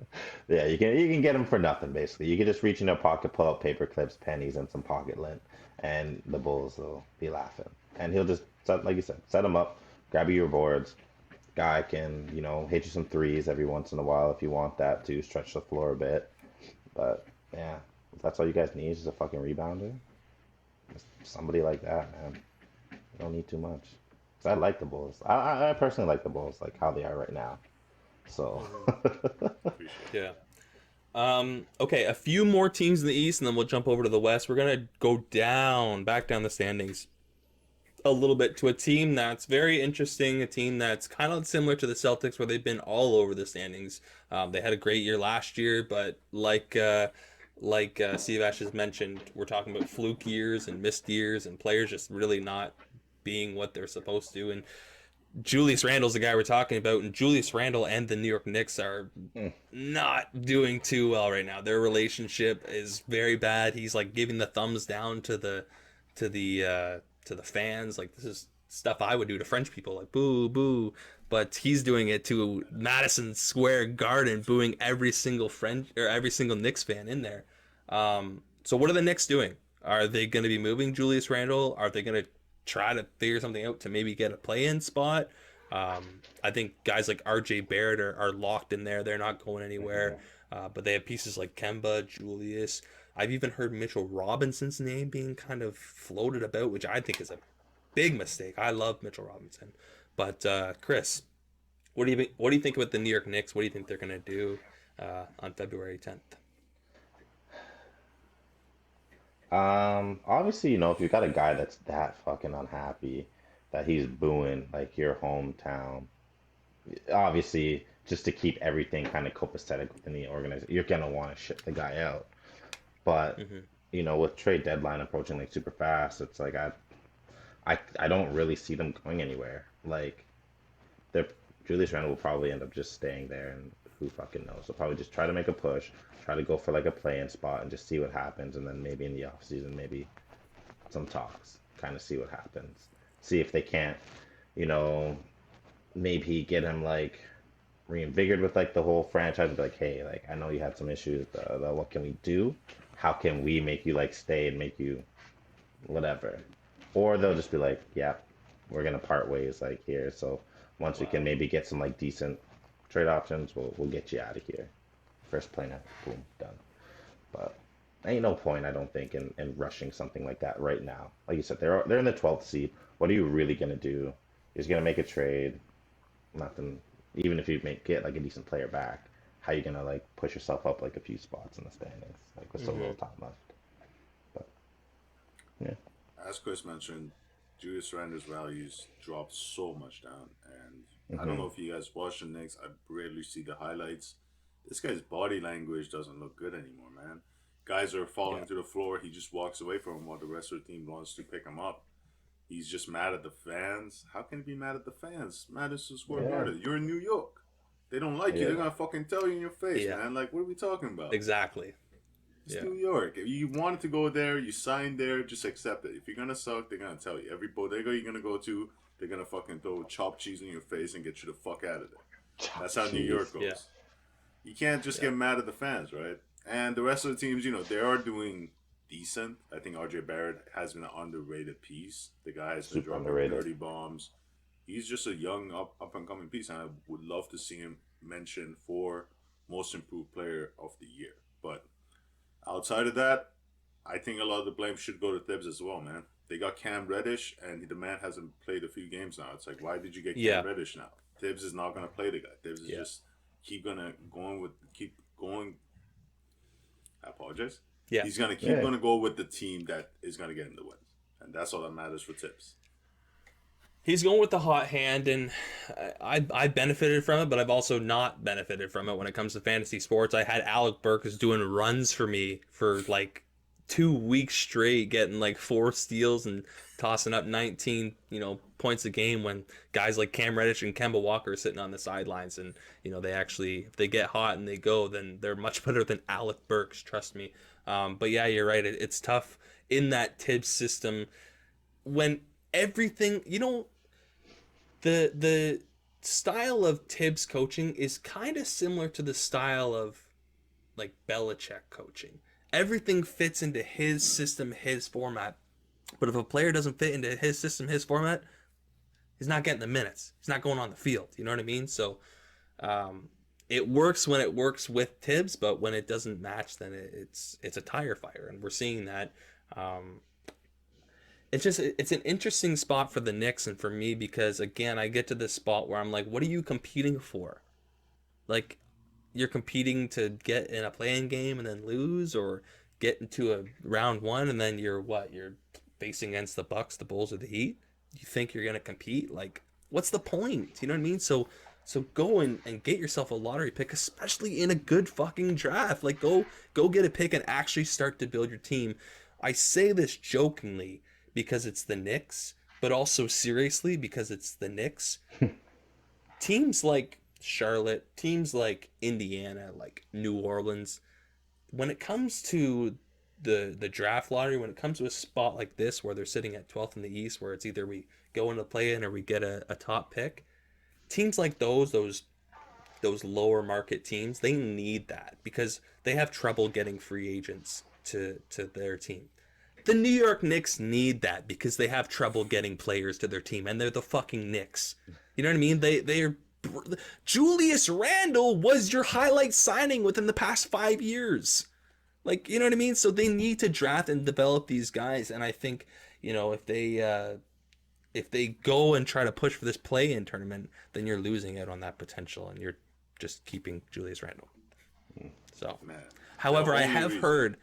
Yeah, you can get them for nothing basically. You can just reach in your pocket, pull out paper clips, pennies, and some pocket lint, and the Bulls will be laughing. And he'll just like you said, set them up, grab you your boards. Guy can hit you some threes every once in a while if you want that to stretch the floor a bit. But yeah, if that's all you guys need is a fucking rebounder, just somebody like that, man. You don't need too much. 'Cause I like the Bulls. I personally like the Bulls, like how they are right now. So. Yeah. Okay, a few more teams in the East, and then we'll jump over to the West. We're gonna go back down the standings a little bit to a team that's very interesting, a team that's kind of similar to the Celtics, where they've been all over the standings. They had a great year last year, but like Steve Ash has mentioned, we're talking about fluke years and missed years and players just really not being what they're supposed to. And Julius Randle's the guy we're talking about, and Julius Randle and the New York Knicks are not doing too well right now. Their relationship is very bad. He's like giving the thumbs down to the fans. Like, this is stuff I would do to French people, like boo boo, but he's doing it to Madison Square Garden, booing every single Knicks fan in there. So what are the Knicks doing? Are they going to be moving Julius Randle? Are they going to try to figure something out to maybe get a play-in spot? I think guys like RJ Barrett are locked in there. They're not going anywhere. But they have pieces like Kemba, Julius. I've even heard Mitchell Robinson's name being kind of floated about, which I think is a big mistake. I love Mitchell Robinson. But Chris, what do you think about the New York Knicks? What do you think they're going to do on February 10th? Obviously, if you've got a guy that's that fucking unhappy that he's booing like your hometown, obviously just to keep everything kind of copacetic within the organization, you're gonna want to ship the guy out. But with trade deadline approaching like super fast, it's like I don't really see them going anywhere. Like, Julius Randle will probably end up just staying there, and who fucking knows? They'll probably just try to make a push, try to go for like a play-in spot, and just see what happens. And then maybe in the offseason, maybe some talks, kind of see what happens. See if they can't, maybe get him like reinvigorated with like the whole franchise. And be like, hey, like I know you had some issues. What can we do? How can we make you like stay and make you whatever? Or they'll just be like, yeah, we're gonna part ways like here. So once we can maybe get some like decent trade options, we'll get you out of here. First play now, boom, done. But ain't no point, I don't think, in rushing something like that right now. Like you said, they're in the 12th seed. What are you really gonna do? You're just gonna make a trade. Nothing. Even if you get like a decent player back, how you gonna like push yourself up like a few spots in the standings, like with so little time left. But yeah, As Chris mentioned, Julius Randle's values dropped so much down, and I don't mm-hmm. know if you guys watch the Knicks. I rarely see the highlights. This guy's body language doesn't look good anymore, man. Guys are falling to the floor. He just walks away from him while the rest of the team wants to pick him up. He's just mad at the fans. How can he be mad at the fans? Madison Square Garden. You're in New York. They don't like you. They're gonna fucking tell you in your face, man. Like, what are we talking about? Exactly. It's New York. If you wanted to go there, you signed there, just accept it. If you're gonna suck, they're gonna tell you. Every bodega you're gonna go to, they're gonna fucking throw chopped cheese in your face and get you the fuck out of there. That's how New York goes. Yeah. You can't just get mad at the fans, right? And the rest of the teams, they are doing decent. I think RJ Barrett has been an underrated piece. The guy has been dropping 30 bombs. He's just a young up and coming piece, and I would love to see him mentioned for most improved player of the year. But outside of that, I think a lot of the blame should go to Thibs as well, man. They got Cam Reddish, and the man hasn't played a few games now. It's like, why did you get Cam Reddish now? Thibs is not going to play the guy. Thibs is just keep going. I apologize. Yeah, he's going to keep going to go with the team that is going to get him the wins, and that's all that matters for Thibs. He's going with the hot hand, and I benefited from it, but I've also not benefited from it when it comes to fantasy sports. I had Alec Burks doing runs for me for like 2 weeks straight, getting like 4 steals and tossing up 19, points a game when guys like Cam Reddish and Kemba Walker are sitting on the sidelines, and they actually, if they get hot and they go, then they're much better than Alec Burks, trust me. But yeah, you're right. It's tough in that Tibbs system when everything, the style of Tibbs coaching is kind of similar to the style of like Belichick coaching. Everything fits into his system, his format. But if a player doesn't fit into his system, his format, he's not getting the minutes. He's not going on the field. You know what I mean? So it works when it works with Tibbs, but when it doesn't match, then it's a tire fire, and we're seeing that. It's an interesting spot for the Knicks and for me because, again, I get to this spot where I'm like, what are you competing for? Like, you're competing to get in a play-in game and then lose, or get into a round one and then you're facing against the Bucks, the Bulls, or the Heat? You think you're going to compete? Like, what's the point? You know what I mean? So go and get yourself a lottery pick, especially in a good fucking draft. Like, go get a pick and actually start to build your team. I say this jokingly because it's the Knicks, but also seriously because it's the Knicks. Teams like Charlotte, teams like Indiana, like New Orleans, when it comes to the draft lottery, when it comes to a spot like this where they're sitting at 12th in the East, where it's either we go into play-in or we get a top pick, teams like those lower market teams, they need that because they have trouble getting free agents to their team. The New York Knicks need that because they have trouble getting players to their team, and they're the fucking Knicks. You know what I mean? They're Julius Randle was your highlight signing within the past 5 years. Like, you know what I mean? So they need to draft and develop these guys, and I think, if they go and try to push for this play-in tournament, then you're losing out on that potential, and you're just keeping Julius Randle. So, however, I have heard.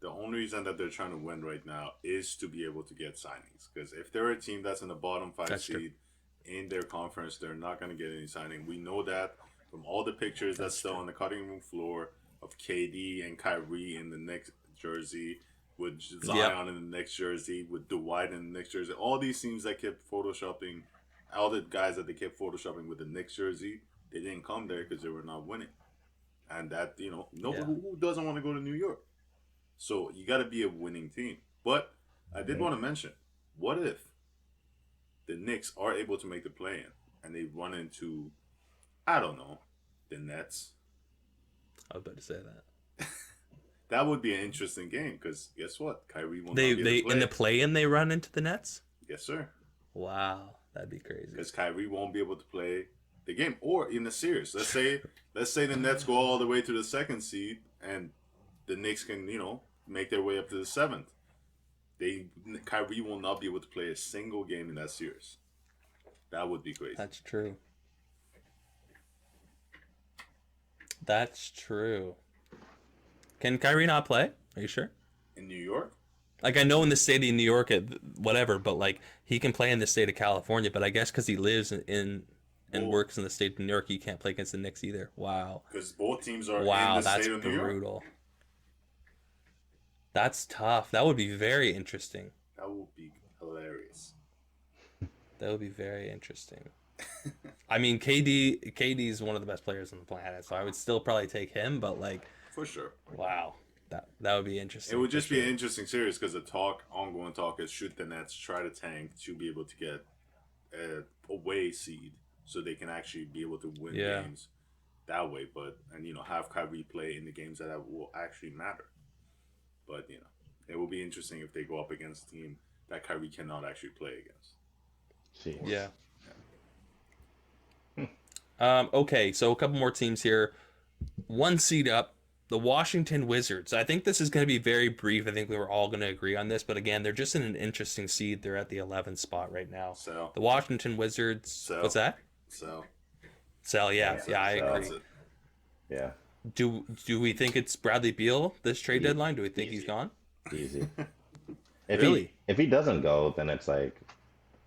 The only reason that they're trying to win right now is to be able to get signings. Because if they're a team that's in the bottom 5 seed in their conference, they're not going to get any signing. We know that from all the pictures that's still on the cutting room floor of KD and Kyrie in the Knicks jersey, with Zion in the Knicks jersey, with Dwight in the Knicks jersey. All these teams that kept photoshopping, all the guys that they kept photoshopping with the Knicks jersey, they didn't come there because they were not winning. And that, who doesn't want to go to New York? So you got to be a winning team. But I did want to mention, what if the Knicks are able to make the play-in and they run into, I don't know, the Nets? I was about to say that. That would be an interesting game because guess what? Kyrie won't be able to play. In the play-in they run into the Nets? Yes, sir. Wow, that'd be crazy. Because Kyrie won't be able to play the game or in the series. Let's say the Nets go all the way to the 2nd seed and the Knicks can, make their way up to the 7th. Kyrie will not be able to play a single game in that series. That would be crazy. That's true. That's true. Can Kyrie not play? Are you sure? In New York? Like, I know in the state of New York, whatever, but like he can play in the state of California. But I guess because he lives in and works in the state of New York, he can't play against the Knicks either. Wow. Because both teams are in Wow, the that's state of New York. brutal. That's tough. That would be very interesting. That would be hilarious. That would be very interesting. I mean, KD is one of the best players on the planet, so I would still probably take him. But like, For sure. wow, that would be interesting. It would just for be sure. an interesting series because the ongoing talk is should the Nets try to tank to be able to get a away seed so they can actually be able to win games that way, but have Kyrie play in the games that will actually matter. But it will be interesting if they go up against a team that Kyrie cannot actually play against. Jeez. Yeah. Okay, so a couple more teams here. One seed up, the Washington Wizards. I think this is going to be very brief. I think we were all going to agree on this, but again, they're just in an interesting seed. They're at the 11th spot right now. So The Washington Wizards. What's that? Sell. Yeah, I agree. Yeah. Do we think it's Bradley Beal this trade deadline? Do we think he's gone? Easy. If he doesn't go, then it's like,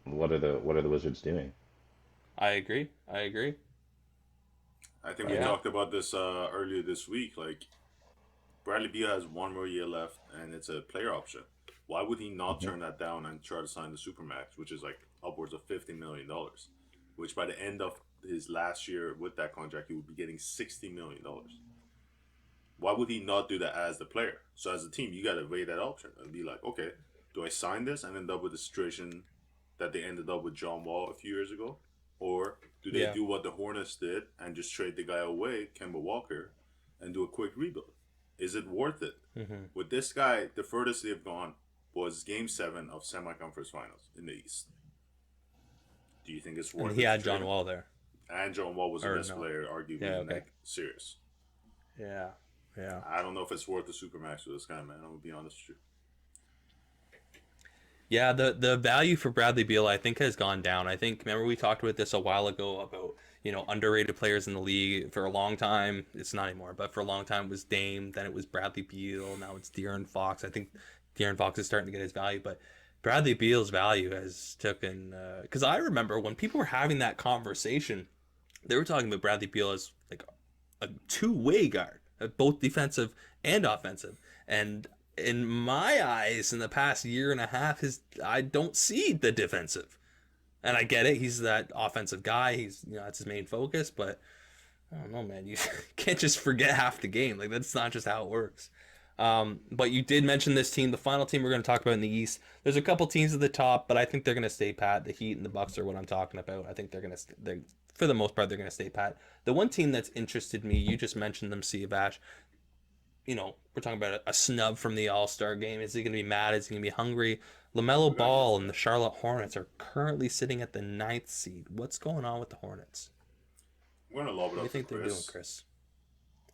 what are the Wizards doing? I agree. I think we talked about this earlier this week. Like, Bradley Beal has one more year left, and it's a player option. Why would he not turn that down and try to sign the Supermax, which is like upwards of $50 million, which by the end of his last year with that contract, he would be getting $60 million. Why would he not do that as the player? So as a team, you got to weigh that option and be like, okay, do I sign this and end up with the situation that they ended up with John Wall a few years ago? Or do they do what the Hornets did and just trade the guy away, Kemba Walker, and do a quick rebuild? Is it worth it? Mm-hmm. With this guy, the furthest they've gone was Game 7 of semi-conference finals in the East. Do you think it's worth it? And he had John Wall there. And John Wall was the best player, arguably, in that series. Yeah. I don't know if it's worth the Supermax for this guy, man. I'm going to be honest with you. Yeah, the value for Bradley Beal, I think, has gone down. I think, remember we talked about this a while ago about, underrated players in the league for a long time. It's not anymore, but for a long time it was Dame, then it was Bradley Beal, now it's De'Aaron Fox. I think De'Aaron Fox is starting to get his value, but Bradley Beal's value has taken, because I remember when people were having that conversation, they were talking about Bradley Beal as like a two-way guard, both defensive and offensive. And in my eyes, in the past year and a half, I don't see the defensive. And I get it, he's that offensive guy. He's that's his main focus. But I don't know, man. You can't just forget half the game. Like that's not just how it works. But you did mention this team, the final team we're going to talk about in the East. There's a couple teams at the top, but I think they're going to stay pat. The Heat and the Bucks are what I'm talking about. I think they're going to, for the most part, they're going to stay pat. The one team that's interested me, you just mentioned them, Seabash. We're talking about a snub from the All-Star game. Is he going to be mad? Is he going to be hungry? LaMelo Ball and the Charlotte Hornets are currently sitting at the 9th seed. What's going on with the Hornets? We're going to lob it up. What do you think they're doing, Chris?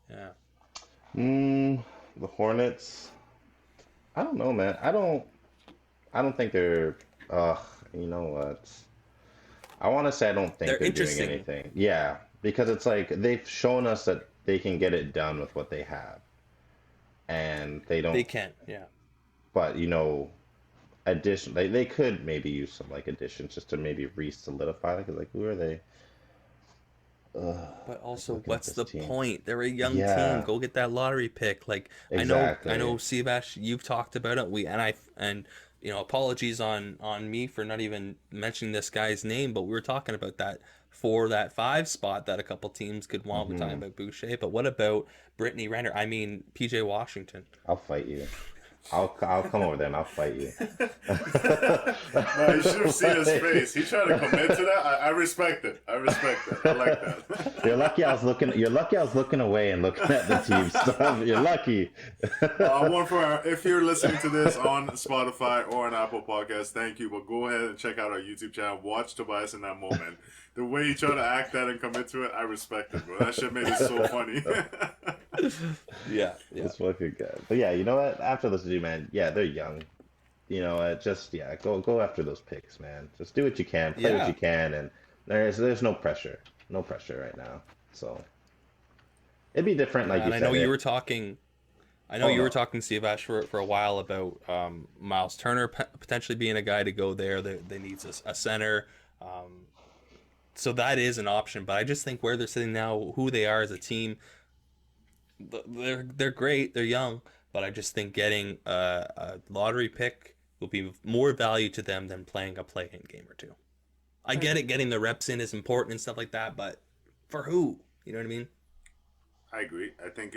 Yeah. The Hornets. I don't know, man. I don't think they're. You know what? I want to say I don't think they're doing anything. Yeah, because it's like they've shown us that they can get it done with what they have. And they don't. They can, yeah. But addition. They could maybe use some additions just to maybe re-solidify. Like who are they? But also, what's the point? They're a young team. Go get that lottery pick. Exactly. I know, Seabash, you've talked about it. Apologies on me for not even mentioning this guy's name, but we were talking about that for that 5 spot that a couple teams could want. We're talking about Boucher, but what about Brittany Renner? I mean, PJ Washington. I'll fight you. I'll come over there and I'll fight you. No, you should have seen his face. He tried to commit to that. I respect it. I like that. You're lucky I was looking away and looking at the team stuff. You're lucky. If you're listening to this on Spotify or on Apple Podcasts, thank you. But go ahead and check out our YouTube channel. Watch Tobias in that moment. The way he tried to act that and commit to it, I respect it, bro. That shit made it so funny. Yeah. It's fucking good. But yeah, you know what? After this, man, they're young. Go after those picks, man. Just do what you can, play what you can, and there's no pressure right now. So It'd be different, like Yeah, you and I said. know you were talking. I know Oh you were no. talking, Steve Ash, for a while about Miles Turner potentially being a guy to go there. They need a center. Um, so that is an option. But I just think where they're sitting now, who they are as a team, they're great. They're young, but I just think getting a lottery pick will be more value to them than playing a play-in game or two. I get it, getting the reps in is important and stuff like that, but for who? You know what I mean? I agree. I think,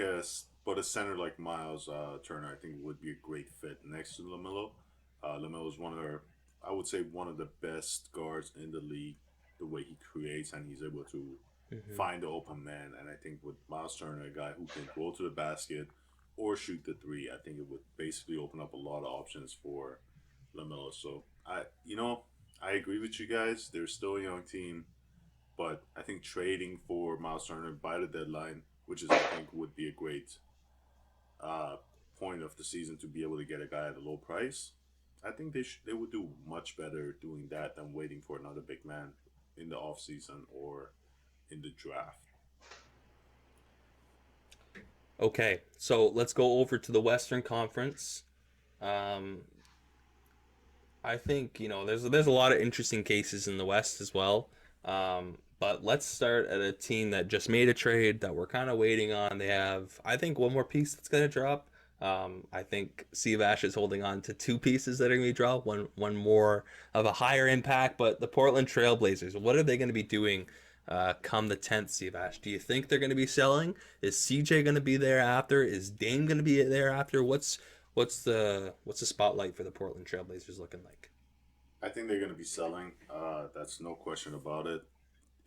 but a center like Miles Turner, I think would be a great fit next to Lamelo. Lamelo is I would say, one of the best guards in the league. The way he creates and he's able to Mm-hmm. find the open man, and I think with Miles Turner, a guy who can go to the basket or shoot the three, I think it would basically open up a lot of options for Lamelo. So I agree with you guys. They're still a young team, but I think trading for Miles Turner by the deadline, which is I think would be a great uh, point of the season to be able to get a guy at a low price. I think they would do much better doing that than waiting for another big man in the off season or in the draft. Okay, so let's go over to the Western Conference. Um, I think there's a lot of interesting cases in the West as well. But let's start at a team that just made a trade that we're kind of waiting on. They have, I think, one more piece that's going to drop. I think Steve Ash is holding on to two pieces that are going to be dropped. One more of a higher impact, but the Portland Trailblazers. What are they going to be doing come the 10th, Steve Ash? Do you think they're going to be selling? Is CJ going to be there after? Is Dame going to be there after? What's the spotlight for the Portland Trailblazers looking like? I think they're going to be selling. That's no question about it.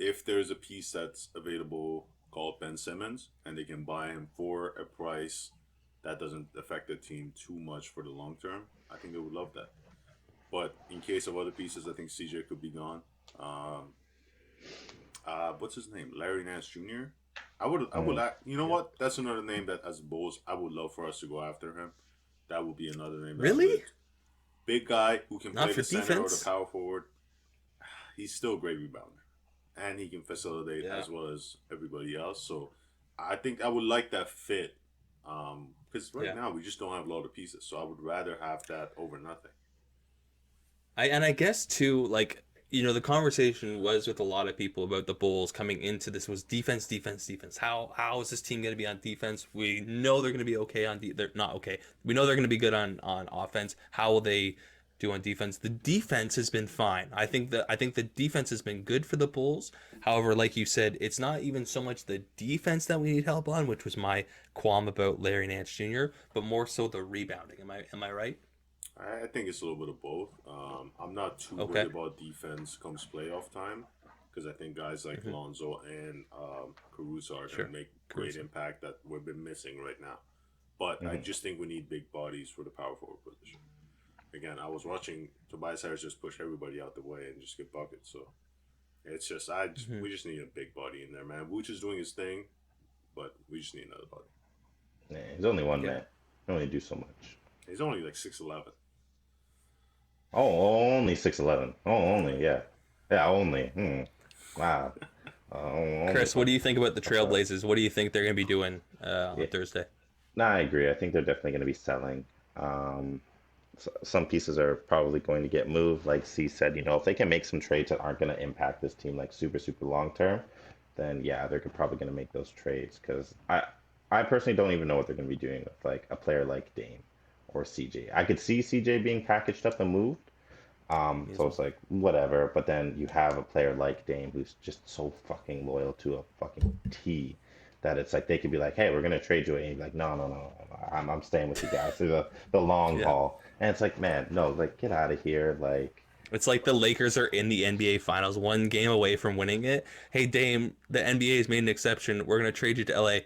If there's a piece that's available called Ben Simmons and they can buy him for a price that doesn't affect the team too much for the long term, I think they would love that. But in case of other pieces, I think CJ could be gone. What's his name? Larry Nance Jr. You know what? That's another name that, as Bulls, I would love for us to go after him. That would be another name. Really? Big guy who can Not play for the center defense? or the power forward. He's still a great rebounder, and he can facilitate Yeah. as well as everybody else. So I think I would like that fit. Because right Yeah. now we just don't have a lot of pieces. So I would rather have that over nothing. I guess too, like, the conversation was with a lot of people about the Bulls coming into this was defense, defense, defense. How is this team going to be on defense? We know they're going to be okay they're not okay. We know they're going to be good on offense. How will they do on defense? The defense has been fine. I think the defense has been good for the Bulls. However, like you said, it's not even so much the defense that we need help on, which was my qualm about Larry Nance Jr., but more so the rebounding. Am I right? I think it's a little bit of both. I'm not too Okay. worried about defense comes playoff time because I think guys like Lonzo and Caruso are going to make great impact that we've been missing right now. But I just think we need big bodies for the power forward position. Again, I was watching Tobias Harris just push everybody out the way and just get buckets. So it's just we just need a big body in there, man. Vooch is doing his thing, but we just need another body. Yeah, he's only one Yeah. man. He can only do so much. He's only like 6'11". Oh, only 6'11". Oh, only, yeah. Yeah, only. Wow. Only Chris, what do you think about the That's all right. Trailblazers? What do you think they're going to be doing on Yeah. Thursday? No, I agree. I think they're definitely going to be selling. Some pieces are probably going to get moved. Like C said, if they can make some trades that aren't going to impact this team like super, super long term, then yeah, they're probably going to make those trades. Because I personally don't even know what they're going to be doing with like a player like Dame or CJ. I could see CJ being packaged up and moved. So it's like whatever. But then you have a player like Dame who's just so fucking loyal to a fucking T that it's like they could be like, hey, we're gonna trade you, and he's like, no, no, no, no, I'm staying with you guys through the long Yeah. haul. And it's like, man, no, like get out of here, like. It's like the Lakers are in the NBA Finals, one game away from winning it. Hey, Dame, the NBA has made an exception. We're going to trade you to LA.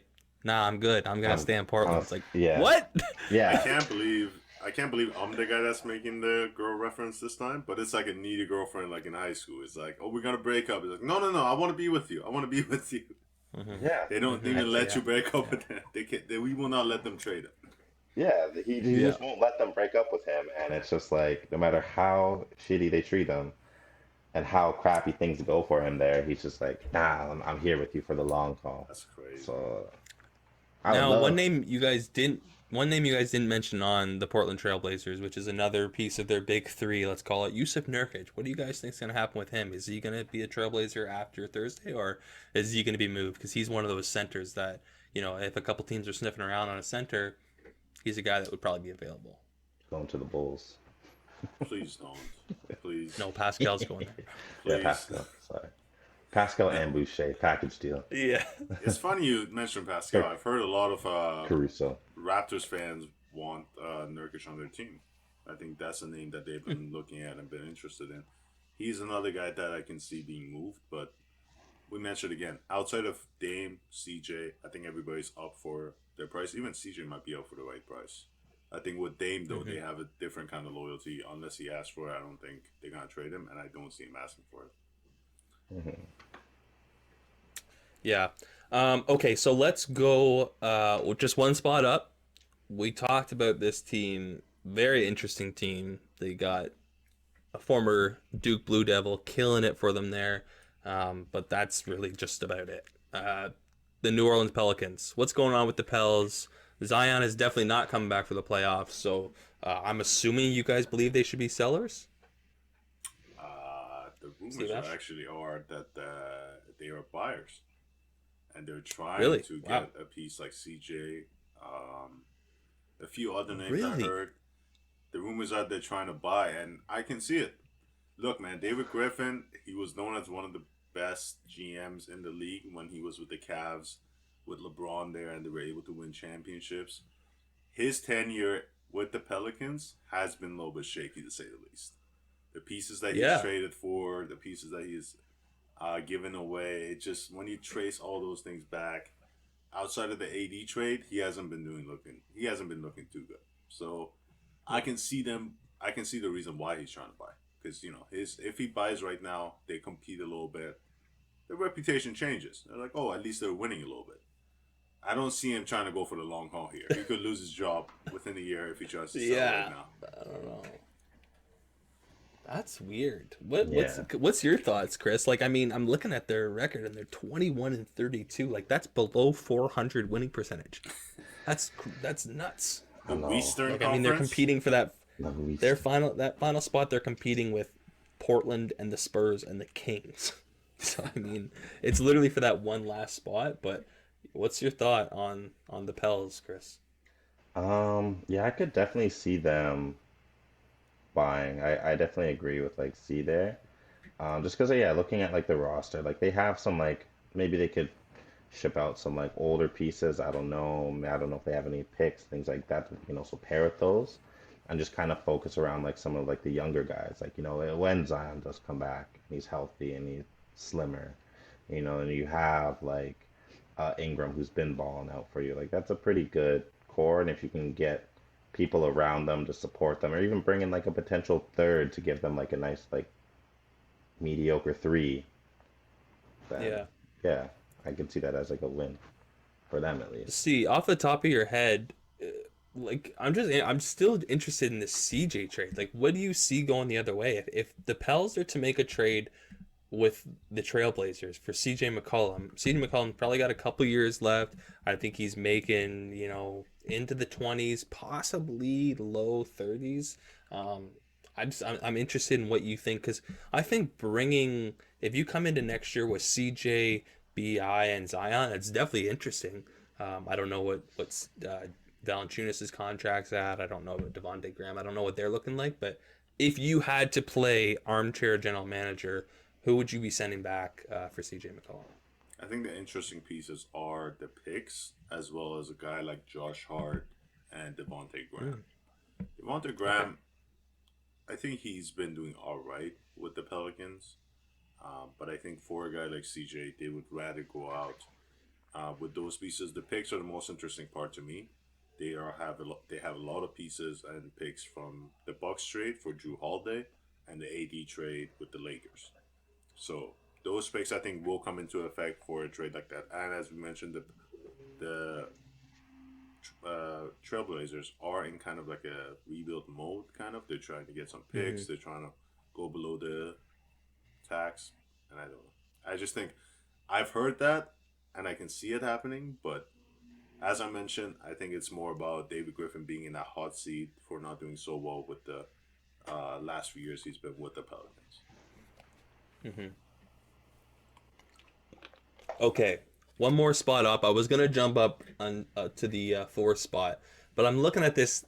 Nah, I'm good. I'm going to stay in Portland. It's like, Yeah. what? I Yeah, can't believe I'm the guy that's making the girl reference this time, but it's like a needy girlfriend like in high school. It's like, oh, we're gonna break up. It's like, no, I want to be with you. I want to be with you. yeah, They don't even let you break up with them. We will not let them trade it. yeah. He just won't let them break up with him, and it's just like no matter how shitty they treat him and how crappy things go for him there, he's just like, nah, I'm here with you for the long haul. That's crazy. So I would Now, love. one name you guys didn't mention on the Portland Trailblazers, which is another piece of their big three, let's call it Yusuf Nurkic. What do you guys think is going to happen with him? Is he going to be a Trailblazer after Thursday, or is he going to be moved? Because he's one of those centers that, if a couple teams are sniffing around on a center, he's a guy that would probably be available. Going to the Bulls. Please don't. Please. No, Pascal's going there. Yeah, Please. Pascal. Sorry. Pascal and Boucher package deal. Yeah. It's funny you mentioned Pascal. I've heard a lot of Caruso. Raptors fans want Nurkic on their team. I think that's a name that they've been looking at and been interested in. He's another guy that I can see being moved, but we mentioned again, outside of Dame, CJ, I think everybody's up for their price. Even CJ might be up for the right price. I think with Dame, though, they have a different kind of loyalty. Unless he asks for it, I don't think they're going to trade him, and I don't see him asking for it. Mm-hmm. Yeah. Okay, so let's go with just one spot up. We talked about this team, very interesting team. They got a former Duke Blue Devil killing it for them there, but that's really just about it. The New Orleans Pelicans. What's going on with the Pels? Zion is definitely not coming back for the playoffs, so I'm assuming you guys believe they should be sellers? The rumors actually are that they are buyers. And they're trying to get a piece like CJ. A few other names I heard. The rumors are they're trying to buy, and I can see it. Look, man, David Griffin, he was known as one of the best GMs in the league when he was with the Cavs, with LeBron there, and they were able to win championships. His tenure with the Pelicans has been a little bit shaky, to say the least. The pieces that he's traded for, the pieces that he's given away, it just, when you trace all those things back, outside of the AD trade, he hasn't been looking too good. So I can see the reason why he's trying to buy, because if he buys right now, they compete a little bit, their reputation changes. They're like, oh, at least they're winning a little bit. I don't see him trying to go for the long haul here. He could lose his job within a year if he tries to sell right now. I don't know. That's weird. What's your thoughts, Chris? Like, I mean, I'm looking at their record and they're 21-32. Like, that's below 400 winning percentage. That's nuts. The Eastern Conference. I mean, they're competing for that final spot. They're competing with Portland and the Spurs and the Kings. So I mean, it's literally for that one last spot. But what's your thought on the Pels, Chris? Yeah, I could definitely see them buying. I definitely agree with like C there. Just because looking at like the roster, like they have some like maybe they could ship out some like older pieces. I don't know. I don't know if they have any picks, things like that. So pair with those, and just kind of focus around like some of like the younger guys. Like when Zion does come back, and he's healthy and he's slimmer, and you have like Ingram who's been balling out for you. Like that's a pretty good core, and if you can get people around them to support them, or even bring in like a potential third to give them like a nice like mediocre three, then yeah, I could see that as like a win for them at least. See, off the top of your head, like I'm still interested in this CJ trade. Like, what do you see going the other way? If the Pels are to make a trade with the Trailblazers for CJ McCollum probably got a couple years left. I think he's making into the 20s, possibly low 30s. I'm interested in what you think, because I think if you come into next year with CJ, BI, and Zion, it's definitely interesting. I don't know what's Valanciunas' contract's at. I don't know about Devontae Graham. I don't know what they're looking like. But if you had to play armchair general manager, who would you be sending back for CJ McCollum? I think the interesting pieces are the picks, as well as a guy like Josh Hart and Devontae Graham. Devontae Graham, I think he's been doing all right with the Pelicans. But I think for a guy like CJ, they would rather go out with those pieces. The picks are the most interesting part to me. They have a lot of pieces and picks from the Bucks trade for Drew Holiday and the AD trade with the Lakers. So those picks, I think, will come into effect for a trade like that. And as we mentioned, the Trailblazers are in kind of like a rebuild mode, kind of. They're trying to get some picks. They're trying to go below the tax. And I don't know. I just think I've heard that, and I can see it happening, but as I mentioned, I think it's more about David Griffin being in that hot seat for not doing so well with the last few years he's been with the Pelicans. Mm-hmm. Okay, one more spot up. I was gonna jump up on to the fourth spot, but I'm looking at this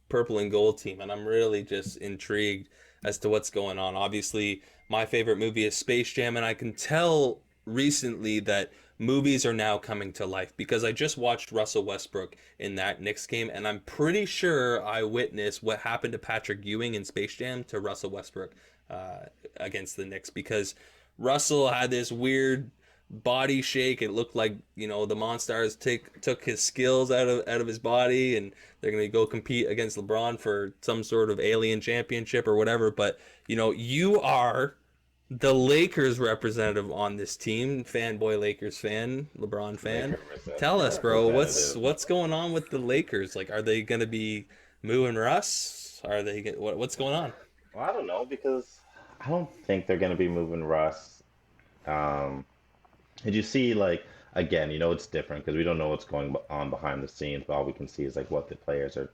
purple and gold team, and I'm really just intrigued as to what's going on. Obviously, my favorite movie is Space Jam, and I can tell recently that movies are now coming to life because I just watched Russell Westbrook in that Knicks game, and I'm pretty sure I witnessed what happened to Patrick Ewing in Space Jam to Russell Westbrook against the Knicks, because Russell had this weird body shake. It looked like, the Monstars took his skills out of his body, and they're gonna go compete against LeBron for some sort of alien championship or whatever. But you are the Lakers representative on this team, fanboy Lakers fan, LeBron fan. Tell us, bro, what's going on with the Lakers? Like, are they gonna be moving Russ? Are they what's going on? Well, I don't know, because I don't think they're going to be moving Russ. And you see, like, again, it's different because we don't know what's going on behind the scenes, but all we can see is like what the players are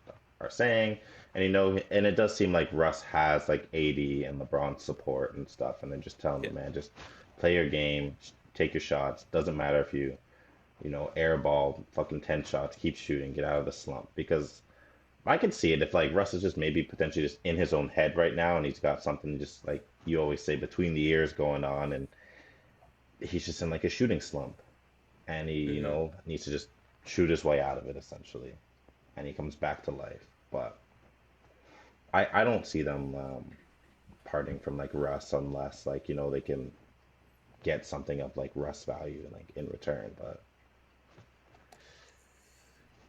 saying. And and it does seem like Russ has like AD and LeBron's support and stuff, and they're just telling him, man, just play your game, take your shots. Doesn't matter if you airball fucking 10 shots, keep shooting, get out of the slump. Because I could see it if like Russ is just maybe potentially just in his own head right now, and he's got something just like you always say between the ears going on, and he's just in like a shooting slump, and he needs to just shoot his way out of it essentially, and he comes back to life. But I don't see them parting from like Russ unless like they can get something of like Russ value like in return. But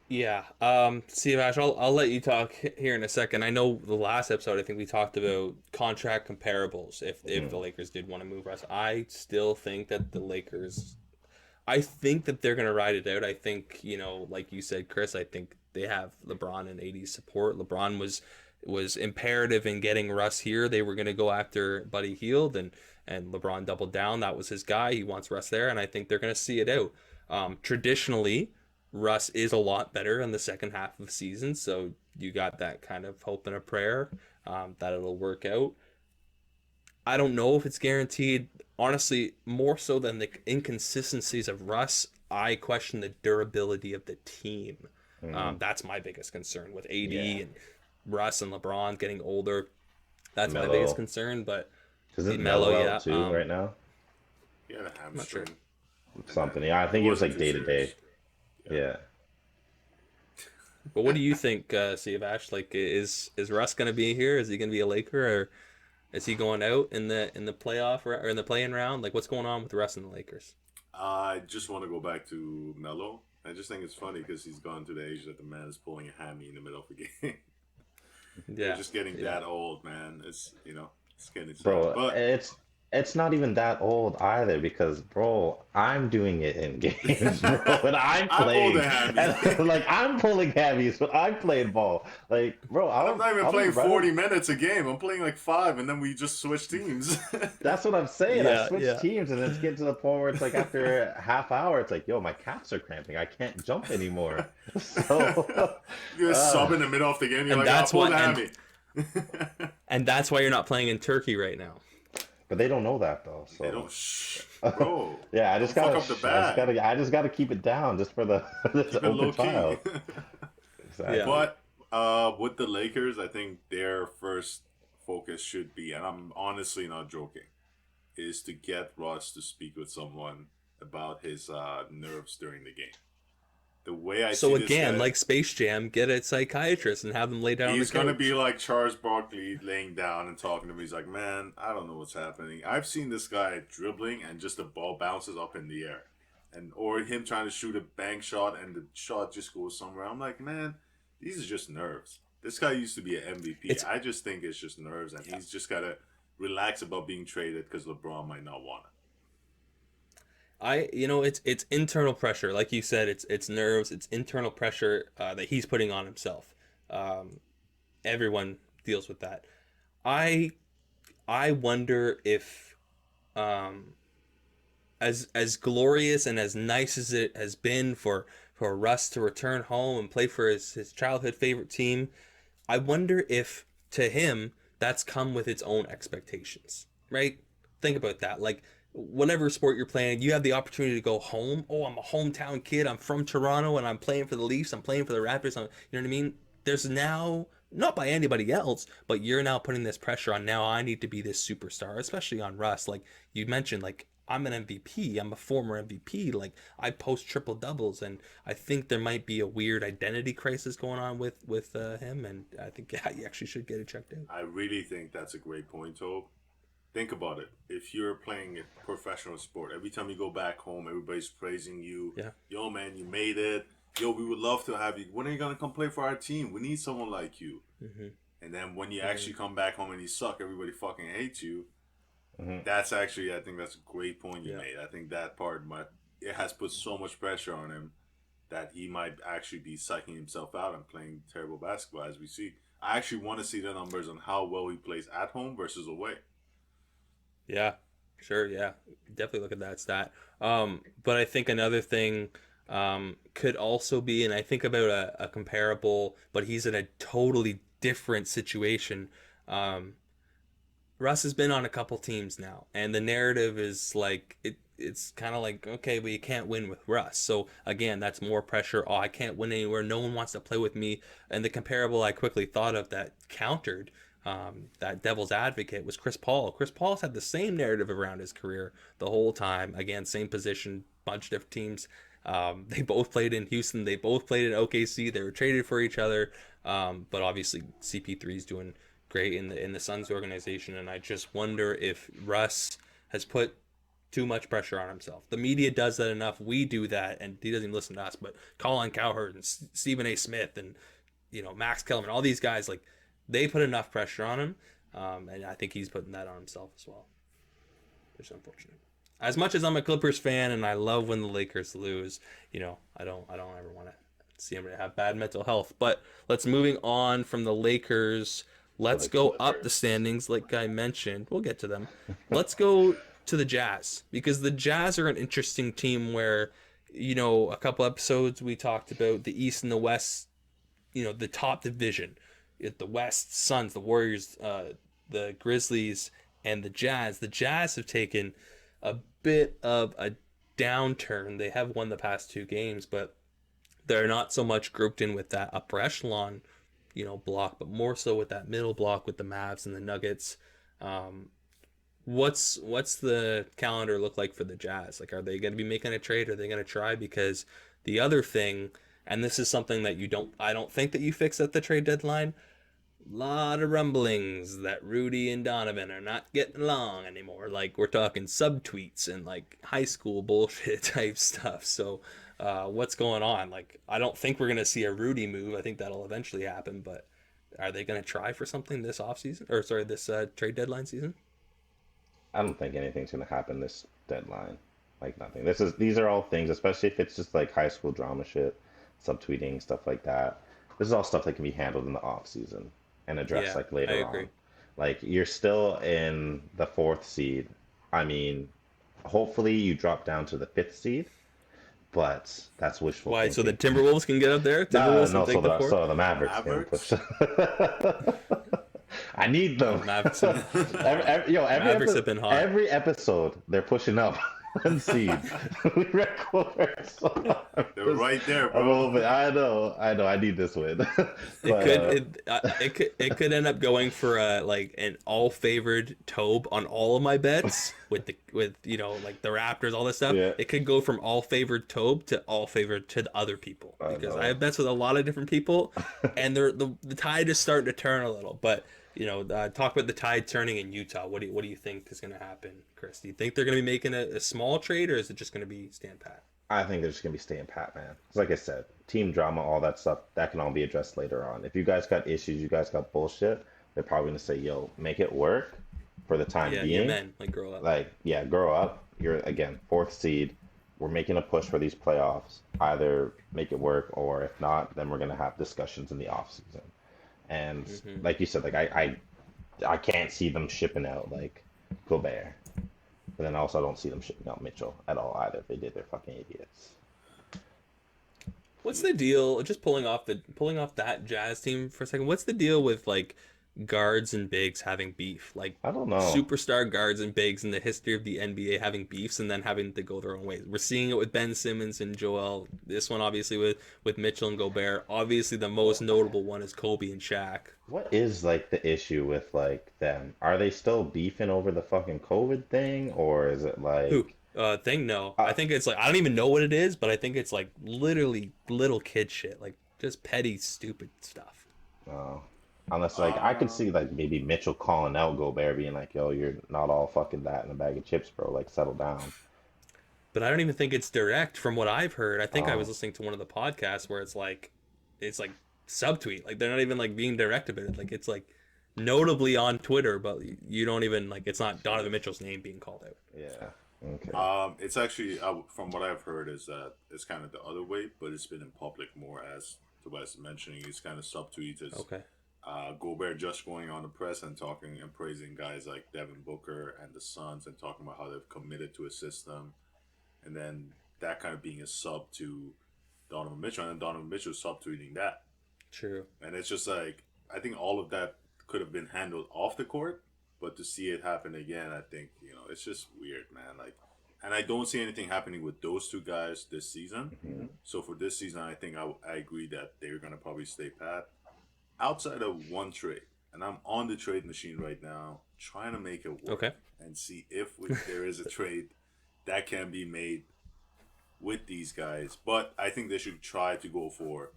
Yeah, Steve Ash, I'll let you talk here in a second. I know the last episode, I think we talked about contract comparables if the Lakers did want to move Russ. I still think that I think that they're going to ride it out. I think, like you said, Chris, I think they have LeBron and AD's support. LeBron was imperative in getting Russ here. They were going to go after Buddy Hield, and LeBron doubled down. That was his guy. He wants Russ there, and I think they're going to see it out. Traditionally, Russ is a lot better in the second half of the season, so you got that kind of hope and a prayer that it'll work out. I don't know if it's guaranteed. Honestly, more so than the inconsistencies of Russ, I question the durability of the team. That's my biggest concern with AD and Russ and LeBron getting older. That's my biggest concern. But is Melo out too right now? Yeah, a hamstring. I'm not sure. Something. Yeah, I think it was like day to day. Yeah. But what do you think, Steve Ash? Like, is Russ going to be here? Is he going to be a Laker, or is he going out in the playoff or in the play-in round? Like, what's going on with Russ and the Lakers? I just want to go back to Melo. I just think it's funny because he's gone to the age that the man is pulling a hammy in the middle of a game. Yeah, They're just getting that old, man. It's it's getting sad. Bro, But it's not even that old either, because bro, I'm doing it in games, bro, and I'm playing, and, like I'm pulling hammies, but I'm playing ball. Like, bro, I'm not even playing 40 minutes a game. I'm playing like 5, and then we just switch teams. That's what I'm saying. Yeah, I switch teams, and it's getting to the point where it's like after a half hour, it's like, yo, my calves are cramping. I can't jump anymore. So You're sub in the middle of the game. You're and like, that's pull the what- hammy. And that's why you're not playing in Turkey right now. but they don't know that though. So They don't. Shh, bro. yeah, I just gotta, fuck up the bag. I just gotta keep it down just for the Keep it open low trial. key. Exactly. Yeah. But with the Lakers, I think their first focus should be, and I'm honestly not joking, is to get Russ to speak with someone about his nerves during the game. The way I So see this again, guy, like Space Jam, get a psychiatrist and have them lay down on the he's couch. gonna be like Charles Barkley laying down and talking to me. He's like, man, I don't know what's happening. I've seen this guy dribbling and just the ball bounces up in the air, or him trying to shoot a bank shot and the shot just goes somewhere. I'm like, man, these are just nerves. This guy used to be an MVP. I just think it's just nerves, and he's just gotta relax about being traded because LeBron might not want it. It's internal pressure, like you said. It's nerves. It's internal pressure that he's putting on himself. Everyone deals with that. I wonder if, as glorious and as nice as it has been for for Russ to return home and play for his childhood favorite team. I wonder if to him that's come with its own expectations, right? Think about that. Like, whatever sport you're playing, you have the opportunity to go home. Oh, I'm a hometown kid. I'm from Toronto and I'm playing for the Leafs. I'm playing for the Raptors. You know what I mean? There's now, not by anybody else, but you're now putting this pressure on, now I need to be this superstar, especially on Russ. Like you mentioned, like, I'm an MVP. I'm a former MVP. Like, I post triple doubles, and I think there might be a weird identity crisis going on with him. And I think he actually should get it checked out. I really think that's a great point, Tobe. Think about it. If you're playing a professional sport, every time you go back home, everybody's praising you. Yeah. Yo, man, you made it. Yo, we would love to have you. When are you gonna come play for our team? We need someone like you. Mm-hmm. And then when you actually come back home and you suck, everybody fucking hates you. That's actually, I think that's a great point you made. I think that part it has put so much pressure on him that he might actually be psyching himself out and playing terrible basketball, as we see. I actually want to see the numbers on how well he plays at home versus away. Yeah, sure. Yeah, definitely look at that stat. But I think another thing could also be, and I think about a comparable, but he's in a totally different situation. Russ has been on a couple teams now, and the narrative is like it's kind of like, okay, but you can't win with Russ. So again, that's more pressure. Oh, I can't win anywhere. No one wants to play with me. And the comparable I quickly thought of that countered that devil's advocate was Chris Paul. Chris Paul's had the same narrative around his career the whole time. Again, same position, bunch of different teams. They both played in Houston. They both played in OKC. They were traded for each other. But obviously CP3 is doing great in the Suns organization, and I just wonder if Russ has put too much pressure on himself. The media does that enough. We do that, and he doesn't even listen to us. But Colin Cowherd and Stephen A. Smith and Max Kellerman, all these guys, like, they put enough pressure on him, and I think he's putting that on himself as well. It's unfortunate. As much as I'm a Clippers fan and I love when the Lakers lose, I don't ever want to see him have bad mental health. But moving on from the Lakers. Let's go up the standings, like I mentioned. We'll get to them. Let's go to the Jazz, because the Jazz are an interesting team where, a couple episodes we talked about the East and the West, the top division. The West, Suns, the Warriors, the Grizzlies, and the Jazz. The Jazz have taken a bit of a downturn. They have won the past 2 games, but they're not so much grouped in with that upper echelon block, but more so with that middle block with the Mavs and the Nuggets. What's the calendar look like for the Jazz? Like, are they going to be making a trade? Are they going to try? Because the other thing, and this is something that I don't think that you fix at the trade deadline, a lot of rumblings that Rudy and Donovan are not getting along anymore. Like, we're talking subtweets and like high school bullshit type stuff. So what's going on? Like, I don't think we're going to see a Rudy move. I think that'll eventually happen, but are they going to try for something this offseason? Or sorry, this trade deadline season? I don't think anything's going to happen this deadline. Like, nothing. These are all things, especially if it's just like high school drama shit, subtweeting, stuff like that. This is all stuff that can be handled in the off season and addressed like later on. Like, you're still in the 4th seed. I mean, hopefully you drop down to the 5th seed, but that's wishful thinking. So the Timberwolves can get up there? Timberwolves no, so the Mavericks can push. I need them. Mavericks have been hot. Every episode, they're pushing up one seed. We record. They're right there, bro. I know. I need this win. It could end up going for an all favored Tobe on all of my bets with the Raptors, all this stuff. Yeah. It could go from all favored Tobe to all favored to the other people, because I have bets with a lot of different people, and the tide is starting to turn a little. But talk about the tide turning in Utah. What do you think is going to happen, Chris? Do you think they're going to be making a small trade, or is it just going to be stand pat? I think they're just going to be staying pat, man. Because like I said, team drama, all that stuff, that can all be addressed later on. If you guys got issues, you guys got bullshit, they're probably going to say, yo, make it work for the time being. Yeah, man. Grow up. Grow up. You're, again, 4th seed. We're making a push for these playoffs. Either make it work, or if not, then we're going to have discussions in the offseason. And like you said, like I can't see them shipping out like Gobert, but then also I don't see them shipping out Mitchell at all either. If they did, they're fucking idiots. What's the deal? Just pulling off that Jazz team for a second. What's the deal with like guards and bigs having beef? Like I don't know. superstar guards and bigs in the history of the NBA having beefs and then having to go their own ways. We're seeing it with Ben Simmons and Joel. This one obviously with Mitchell and Gobert. Obviously the most notable one is Kobe and Shaq. What is like the issue with like them? Are they still beefing over the fucking COVID thing, or is it like Who? Thing? No. I think it's like, I don't even know what it is, but I think it's like literally little kid shit. Like just petty, stupid stuff. oh, unless like I could see like maybe Mitchell calling out Gobert being like, "Yo, you're not all fucking that in a bag of chips, bro. Like settle down." But I don't even think it's direct from what I've heard. I think I Oh. was listening to one of the podcasts where it's like subtweet. Like they're not even like being direct about it. Like it's like notably on Twitter, but you don't even like, it's not Donovan Mitchell's name being called out. Yeah. Okay. It's actually from what I've heard is that it's kind of the other way, but it's been in public more as Tobias is mentioning. It's kind of subtweeted. Okay. Gobert just going on the press and talking and praising guys like Devin Booker and the Suns and talking about how they've committed to a system, and then that kind of being a sub to Donovan Mitchell, and Donovan Mitchell subtweeting that. True. And it's just like, I think all of that could have been handled off the court, but to see it happen again, I think, it's just weird, man. Like, and I don't see anything happening with those two guys this season. Mhm. So for this season, I think I agree that they're going to probably stay pat. Outside of one trade, and I'm on the trade machine right now, trying to make it work. Okay. And see if there is a trade that can be made with these guys. But I think they should try to go for,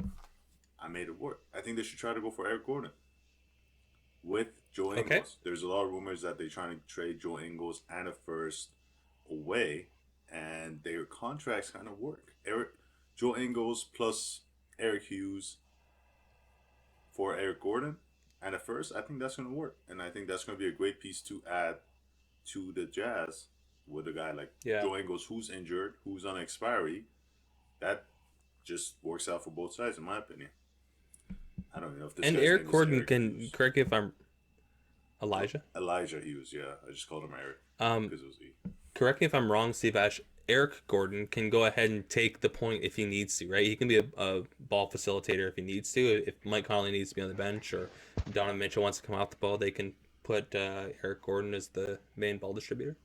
I made it work. I think they should try to go for Eric Gordon with Joe Ingles. Okay. There's a lot of rumors that they're trying to trade Joe Ingles and a first away, and their contracts kind of work. Joe Ingles plus Eric Hughes for Eric Gordon and a first, I think that's going to work. And I think that's going to be a great piece to add to the Jazz with a guy like Joe Ingles, who's injured, who's on expiry. That just works out for both sides, in my opinion. I don't know if this And guy's Eric name is Gordon Eric can, Hughes. correct me if I'm, Elijah Hughes, yeah. I just called him Eric because it was E. correct me if I'm wrong, Steve Ash. Eric Gordon can go ahead and take the point if he needs to, right? He can be a ball facilitator if he needs to. If Mike Conley needs to be on the bench or Donovan Mitchell wants to come off the ball, they can put Eric Gordon as the main ball distributor.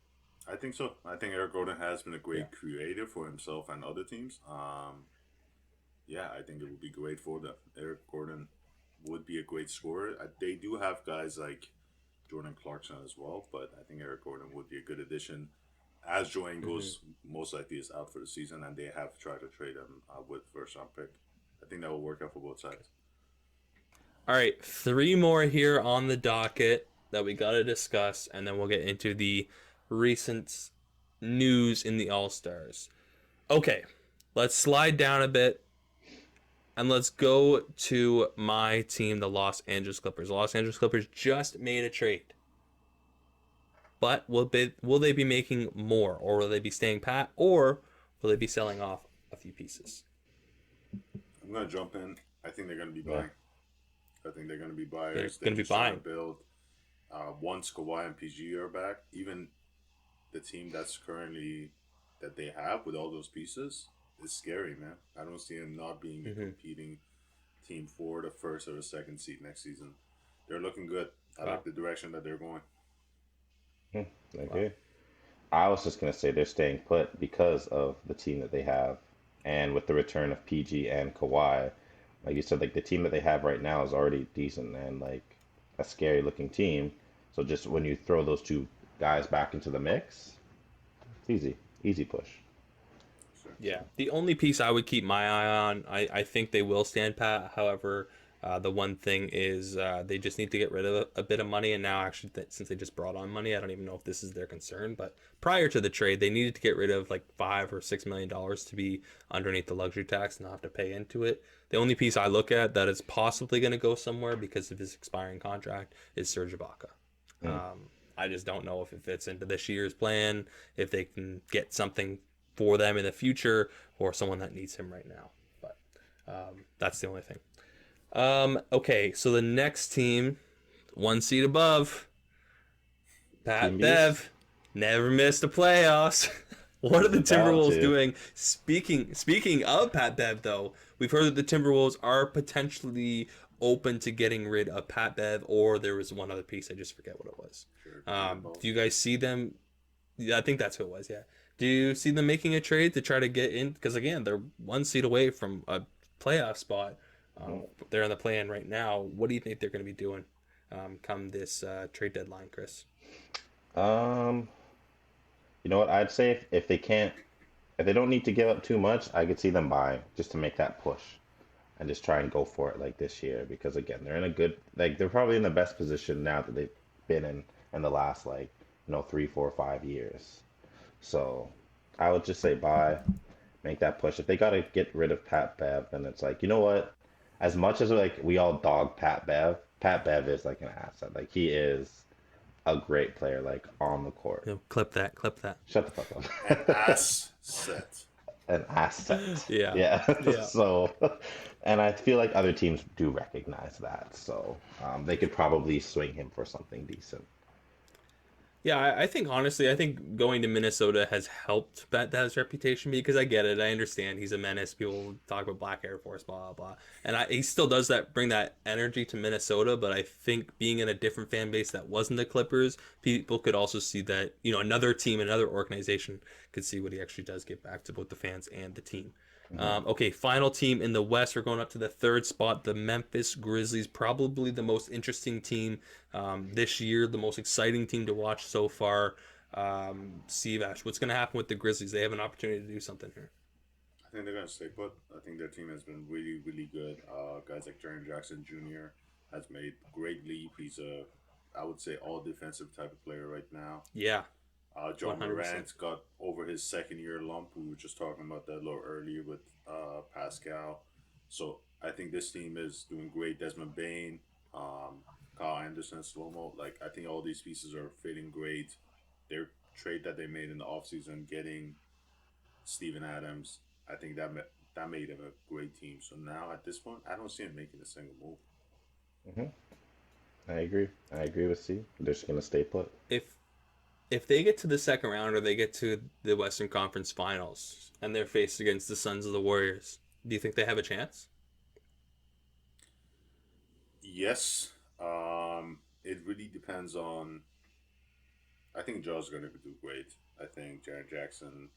I think so. I think Eric Gordon has been a great creator for himself and other teams. Yeah, I think it would be great for them. Eric Gordon would be a great scorer. They do have guys like Jordan Clarkson as well, but I think Eric Gordon would be a good addition. As Joe Ingles most likely is out for the season, and they have tried to trade him with first round pick. I think that will work out for both sides. All right, 3 more here on the docket that we got to discuss, and then we'll get into the recent news in the All-Stars. Okay, let's slide down a bit, and let's go to my team, the Los Angeles Clippers. The Los Angeles Clippers just made a trade. But will they be making more, or will they be staying pat, or will they be selling off a few pieces? I'm going to jump in. I think they're going to be buying. I think they're going to be buyers. They're going to be buying. Build. Once Kawhi and PG are back, even the team that's currently that they have with all those pieces is scary, man. I don't see them not being a competing team for the first or the second seed next season. They're looking good. I like the direction that they're going. Okay. I was just gonna say they're staying put because of the team that they have, and with the return of PG and Kawhi, like you said, like the team that they have right now is already decent and like a scary looking team. So just when you throw those two guys back into the mix, it's easy push. Yeah, the only piece I would keep my eye on, I think they will stand pat. However, the one thing is they just need to get rid of a bit of money. And now, actually, since they just brought on money, I don't even know if this is their concern. But prior to the trade, they needed to get rid of like $5 or $6 million to be underneath the luxury tax and not have to pay into it. The only piece I look at that is possibly going to go somewhere because of his expiring contract is Serge Ibaka. I just don't know if it fits into this year's plan, if they can get something for them in the future, or someone that needs him right now. But that's the only thing. Okay, so the next team, 1 seed above, Pat Bev, never missed the playoffs. What are the Bound Timberwolves to. doing? Speaking of Pat Bev, though, we've heard that the Timberwolves are potentially open to getting rid of Pat Bev, or there was one other piece. I just forget what it was. Sure. Do you guys see them? Yeah, I think that's who it was. Yeah. Do you see them making a trade to try to get in? Because again, they're one seed away from a playoff spot. They're in the play-in right now. What do you think they're going to be doing come this trade deadline, Chris? Um, you know what? I'd say if they can't, if they don't need to give up too much, I could see them buying just to make that push and just try and go for it like this year. Because again, they're in a good, like they're probably in the best position now that they've been in the last like 3, 4, 5 years. So I would just say buy, make that push. If they gotta get rid of Pat Bev, then it's like, you know what? As much as like we all dog Pat Bev is like an asset. Like he is a great player, like on the court. No, clip that. Clip that. Shut the fuck An up. asset. An asset. Yeah. Yeah. Yeah. So, and I feel like other teams do recognize that. So they could probably swing him for something decent. Yeah, I think honestly, I think going to Minnesota has helped Pat Dev's reputation because I get it. I understand he's a menace. People talk about Black Air Force, blah, blah, blah. And he still does that, bring that energy to Minnesota. But I think being in a different fan base that wasn't the Clippers, people could also see that, another team, another organization could see what he actually does get back to both the fans and the team. Okay, final team in the West. We're going up to the third spot, the Memphis Grizzlies. Probably the most interesting team this year, the most exciting team to watch so far. Steve Ash, what's going to happen with the Grizzlies? They have an opportunity to do something here. I think they're going to stay put. I think their team has been really, really good. Guys like Jackson Jr. has made great leap. He's I would say, all defensive type of player right now. Yeah. John 100%. Morant's got over his second year lump. We were just talking about that a little earlier with Pascal. So I think this team is doing great. Desmond Bain, Kyle Anderson, Slow-Mo. Like, I think all these pieces are fitting great. Their trade that they made in the offseason, getting Steven Adams, I think that made them a great team. So now at this point, I don't see him making a single move. I agree with Steve. They're just gonna stay put. If they get to the second round or they get to the Western Conference Finals and they're faced against the Sons of the Warriors, do you think they have a chance? Yes. It really depends on. I think Joe's going to do great. I think Jared Jackson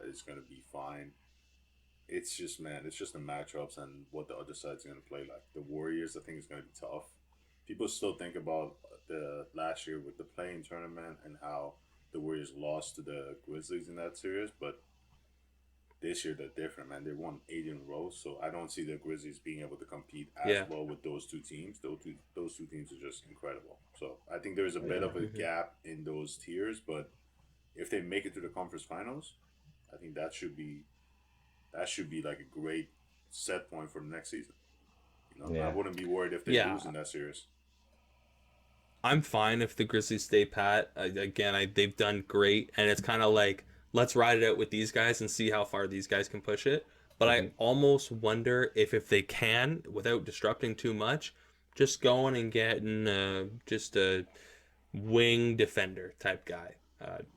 is going to be fine. It's just the matchups and what the other side's going to play like. The Warriors, I think, is going to be tough. People still think about the last year with the playing tournament and how the Warriors lost to the Grizzlies in that series, but this year they're different, man. They won 8 in a row, so I don't see the Grizzlies being able to compete as well with those two teams. Those two teams are just incredible. So I think there's a bit of a gap in those tiers, but if they make it to the conference finals, I think that should be like a great set point for the next season. I wouldn't be worried if they lose in that series. I'm fine if the Grizzlies stay pat. They've done great, and it's kind of like, let's ride it out with these guys and see how far these guys can push it. But I almost wonder if they can, without disrupting too much, just going and getting just a wing defender type guy.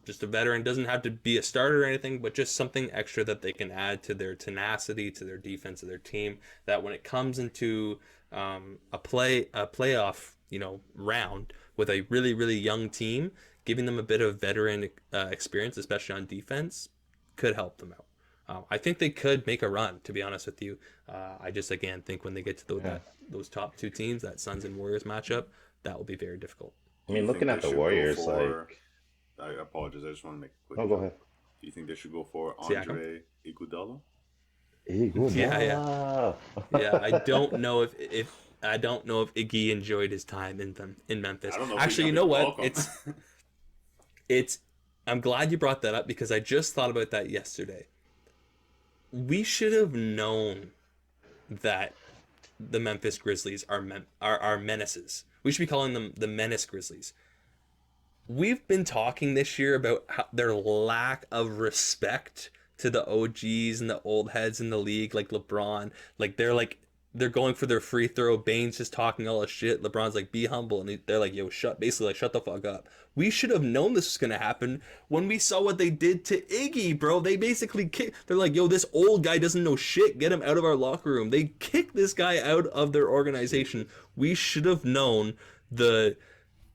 Just a veteran. Doesn't have to be a starter or anything, but just something extra that they can add to their tenacity, to their defense, to their team, that when it comes into a playoff round with a really, really young team, giving them a bit of veteran experience, especially on defense, could help them out. I think they could make a run, to be honest with you. I just, again, think when they get to those top two teams, that Suns and Warriors matchup, that will be very difficult. I mean, looking at the Warriors, I apologize. I just want to make a quick. Oh, go ahead. Do you think they should go for Andre Iguodala? Yeah. I don't know if Iggy enjoyed his time in Memphis. I don't know. Actually, you know what? It's. I'm glad you brought that up because I just thought about that yesterday. We should have known that the Memphis Grizzlies are menaces. We should be calling them the Menace Grizzlies. We've been talking this year about their lack of respect to the OGs and the old heads in the league, like LeBron. Like, they're like they're going for their free throw. Bane's just talking all this shit. LeBron's like, be humble. And they're like, yo, shut the fuck up. We should have known this was going to happen when we saw what they did to Iggy, bro. They basically they're like, yo, this old guy doesn't know shit. Get him out of our locker room. They kicked this guy out of their organization. We should have known the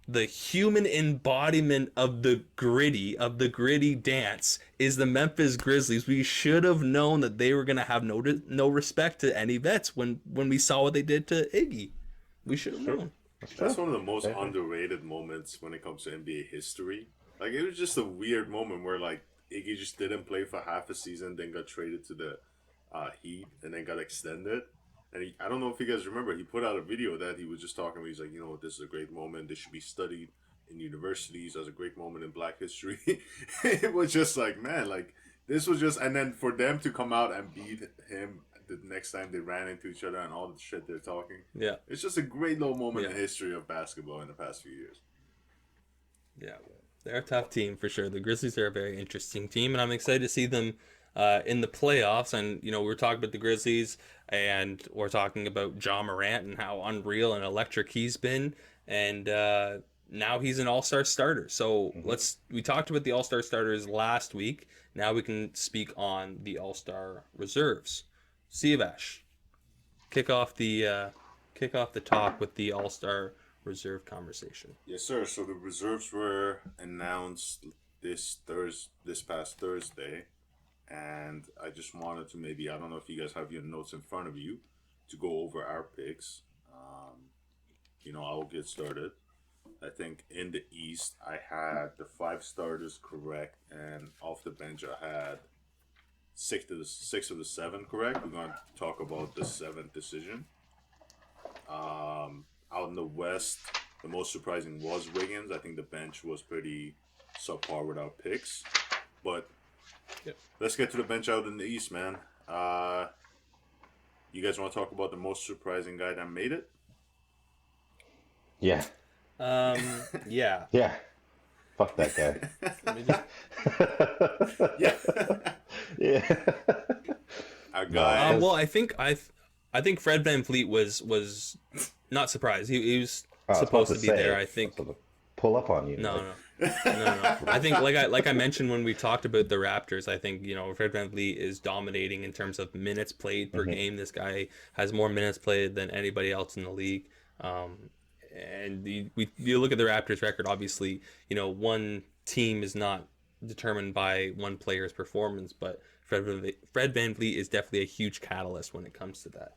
human embodiment of the gritty dance is the Memphis Grizzlies. We should have known that they were going to have no respect to any vets when we saw what they did to Iggy. We should have known. That's one of the most underrated moments when it comes to NBA history. Like, it was just a weird moment where, like, Iggy just didn't play for half a season, then got traded to the Heat, and then got extended. And I don't know if you guys remember, he put out a video that he was just talking. He's like, you know, this is a great moment. This should be studied in universities as a great moment in Black history. It was just like, man, like, this was just, and then for them to come out and beat him the next time they ran into each other and all the shit they're talking. Yeah. It's just a great little moment in the history of basketball in the past few years. Yeah. They're a tough team for sure. The Grizzlies are a very interesting team, and I'm excited to see them in the playoffs. And, you know, we're talking about the Grizzlies, and we're talking about Ja Morant and how unreal and electric he's been. And now he's an all-star starter. So we talked about the all-star starters last week. Now we can speak on the all-star reserves. Siavash, kick off the talk with the all-star reserve conversation. Yes, sir. So the reserves were announced this past Thursday. And I just wanted to maybe, I don't know if you guys have your notes in front of you, to go over our picks. I'll get started. I think in the East, I had the 5 starters correct, and off the bench, I had 6 of the 7 correct. We're going to talk about the 7th decision. Out in the West, the most surprising was Wiggins. I think the bench was pretty subpar with our picks. But let's get to the bench out in the East, man. You guys want to talk about the most surprising guy that made it? Yeah. Yeah. Yeah. Fuck that guy. Yeah. Yeah. Our guy. Well, I think Fred VanVleet was not surprised. He was supposed to be there. I think. Pull up on you. No. I think like I mentioned when we talked about the Raptors, I think, you know, Fred VanVleet is dominating in terms of minutes played per game. This guy has more minutes played than anybody else in the league. And you look at the Raptors record, obviously, you know, one team is not determined by one player's performance, but Fred VanVleet is definitely a huge catalyst when it comes to that.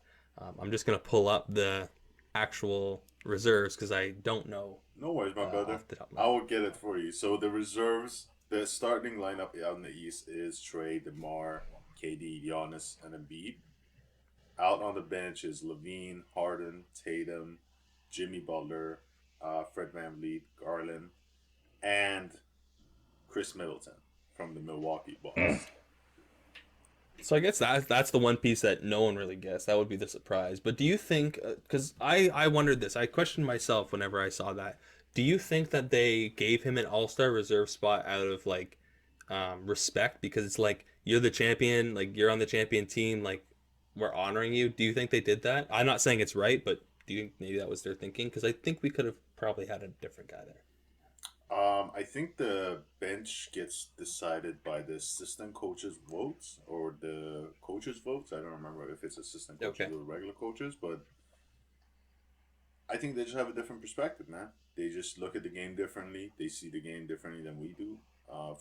I'm just going to pull up the actual reserves because I don't know. No worries, my brother. I will get it for you. So the reserves, the starting lineup out in the East is Trey, DeMar, KD, Giannis, and Embiid. Out on the bench is Levine, Harden, Tatum, Jimmy Butler, Fred VanVleet, Garland, and Chris Middleton from the Milwaukee Bucks. So I guess that's the one piece that no one really guessed. That would be the surprise. But do you think, because I wondered this, I questioned myself whenever I saw that. Do you think that they gave him an all-star reserve spot out of like respect? Because it's like, you're the champion, like you're on the champion team, like we're honoring you. Do you think they did that? I'm not saying it's right, but do you think maybe that was their thinking? Because I think we could have probably had a different guy there. I think the bench gets decided by the assistant coaches' votes or the coaches' votes. I don't remember if it's assistant coaches or regular coaches, but I think they just have a different perspective, man. They just look at the game differently. They see the game differently than we do.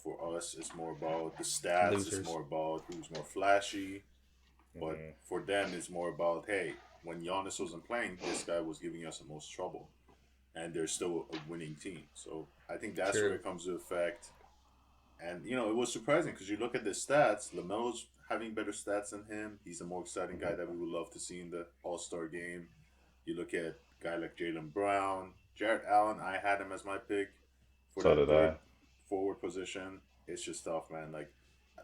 For us, it's more about the stats. Losers. It's more about who's more flashy. But for them, it's more about, hey, when Giannis wasn't playing, this guy was giving us the most trouble. And they're still a winning team. So I think that's where it comes to effect. And, you know, it was surprising because you look at the stats. LaMelo's having better stats than him. He's a more exciting guy that we would love to see in the All-Star game. You look at a guy like Jaylen Brown. Jarrett Allen, I had him as my pick for that forward position. It's just tough, man. Like,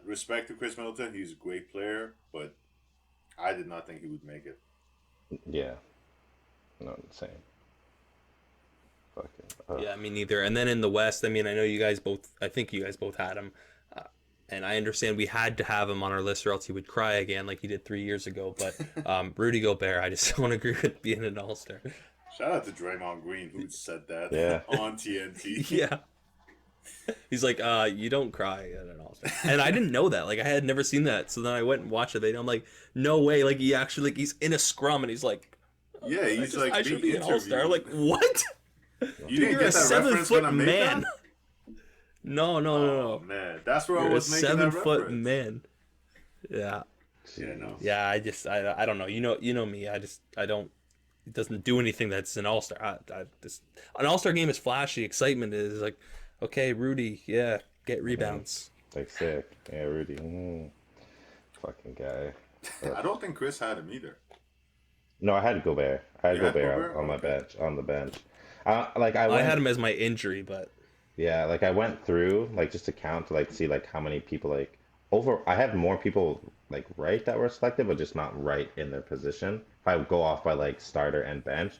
respect to Chris Middleton. He's a great player, but I did not think he would make it. Yeah. Not insane. Yeah, me neither. And then in the West, I mean, I think you guys both had him. and I understand we had to have him on our list or else he would cry again like he did 3 years ago. But Rudy Gobert, I just don't agree with being an All-Star. Shout out to Draymond Green who said that Yeah. on TNT. Yeah. He's like, you don't cry at an All-Star. And I didn't know that. Like, I had never seen that. So then I went and watched it. And I'm like, no way. Like, he actually, like, he's in a scrum and he's like, Yeah, he's like, I should be an being All-Star. I'm like, what? You didn't You're get a that reference when I 7-foot made man. that? No. Oh man, that's where I You're a was making that 7-foot reference. Man. Yeah. Yeah, no. Yeah, I don't know. You know me. I don't. It doesn't do anything that's an All-Star. An All-Star game is flashy. Excitement is like, okay, Rudy, yeah, get rebounds. Like sick. Yeah, Rudy. Fucking guy. I don't think Chris had him either. No, I had Gobert. I had You had Gobert Gobert? on my Okay. bench. On the bench. I I had him as my injury, but Yeah, like I went through like just to count to like see like how many people like over. I have more people like right that were selected, but just not right in their position. If I go off by like starter and bench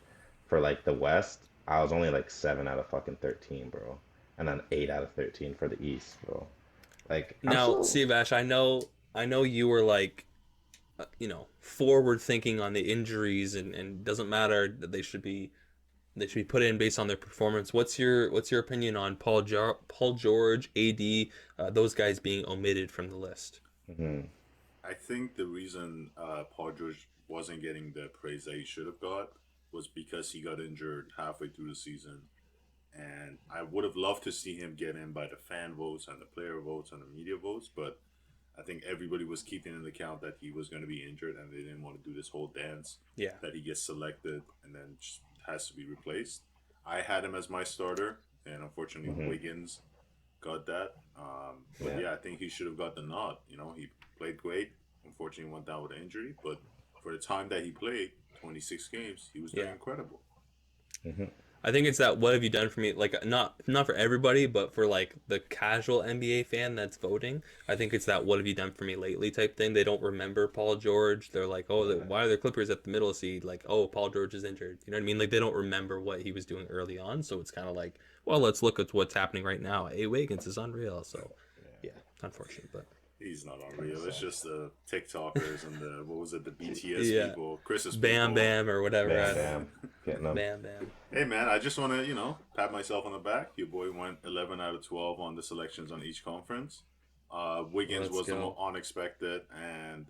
for like the West, I was only like 7 out of fucking 13, bro, and then 8 out of 13 for the East, bro. Like now, Steve Ash, I know you were like, forward thinking on the injuries, and doesn't matter that they should be put in based on their performance. What's your opinion on Paul George, AD, those guys being omitted from the list? Mhm. I think the reason Paul George wasn't getting the praise that he should have got was because he got injured halfway through the season. And I would have loved to see him get in by the fan votes and the player votes and the media votes, but I think everybody was keeping in account that he was going to be injured and they didn't want to do this whole dance Yeah. that he gets selected and then just has to be replaced. I had him as my starter, and unfortunately Wiggins got that. But yeah, I think he should have got the nod. He played great. Unfortunately, went down with an injury, but for the time that he played, 26 games, he was doing incredible. I think it's that what have you done for me? Like not for everybody, but for like the casual NBA fan that's voting. I think it's that what have you done for me lately type thing. They don't remember Paul George. They're like, oh, why are the Clippers at the middle seed? Like, oh, Paul George is injured. You know what I mean? Like they don't remember what he was doing early on. So it's kind of like, well, let's look at what's happening right now. A Wiggins is unreal. So yeah, unfortunate, but. He's not unreal. It's just the TikTokers and the the BTS people, Chris's Bam people. Bam or whatever. Bam. Getting them. Bam Bam. Hey man, I just want to pat myself on the back. Your boy went 11 out of 12 on the selections on each conference. Wiggins was the more unexpected, and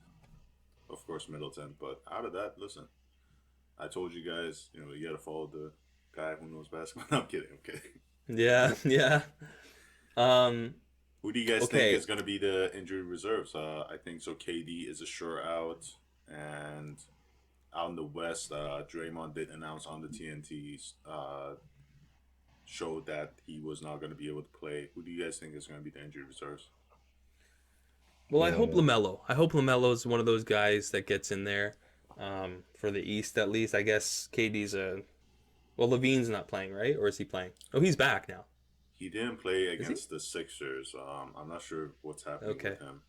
of course Middleton. But out of that, listen, I told you guys, you got to follow the guy who knows basketball. No, I'm kidding. Okay. Yeah. Who do you guys think is going to be the injury reserves? I think so. KD is a sure out, and out in the West, Draymond did announce on the TNT show that he was not going to be able to play. Who do you guys think is going to be the injury reserves? Well, I hope LaMelo. I hope LaMelo is one of those guys that gets in there for the East at least. I guess KD's Levine's not playing, right? Or is he playing? Oh, he's back now. He didn't play against the Sixers. I'm not sure what's happening with him.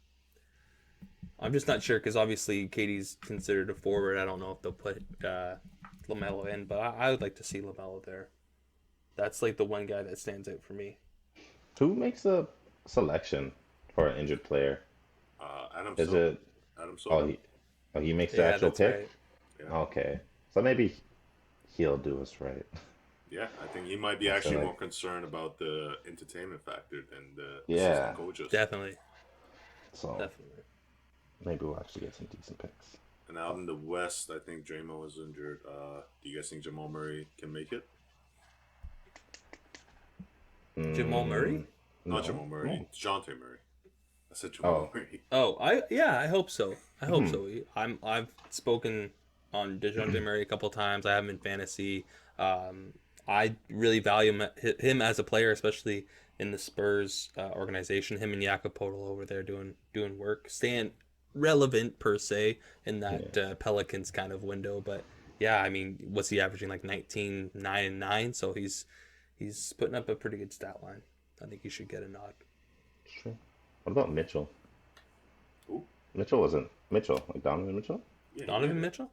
I'm just not sure because obviously KD's considered a forward. I don't know if they'll put LaMelo in, but I would like to see LaMelo there. That's like the one guy that stands out for me. Who makes a selection for an injured player? Adam Is Silver. it? Adam Silver. He makes the actual that's pick. right. Yeah. Okay, so maybe he'll do us right. Yeah, I think he might be actually more concerned about the entertainment factor than the assistant coaches. Definitely. So Definitely. maybe we'll actually get some decent picks. And out in the West, I think Draymond is injured. Do you guys think Jamal Murray can make it? Jamal Murray? Not Jamal Murray. DeJounte Murray. I said Jamal Murray. Oh, I hope so. I hope so. I've spoken on DeJounte Murray a couple times. I have him in fantasy. I really value him as a player, especially in the Spurs organization. Him and Jakob over there doing work, staying relevant per se in that Pelicans kind of window. But yeah, I mean, what's he averaging, like 19, 9, and 9? So he's putting up a pretty good stat line. I think he should get a nod. Sure. What about Mitchell? Who? Mitchell wasn't Mitchell, like Donovan Mitchell. Yeah, Donovan Mitchell?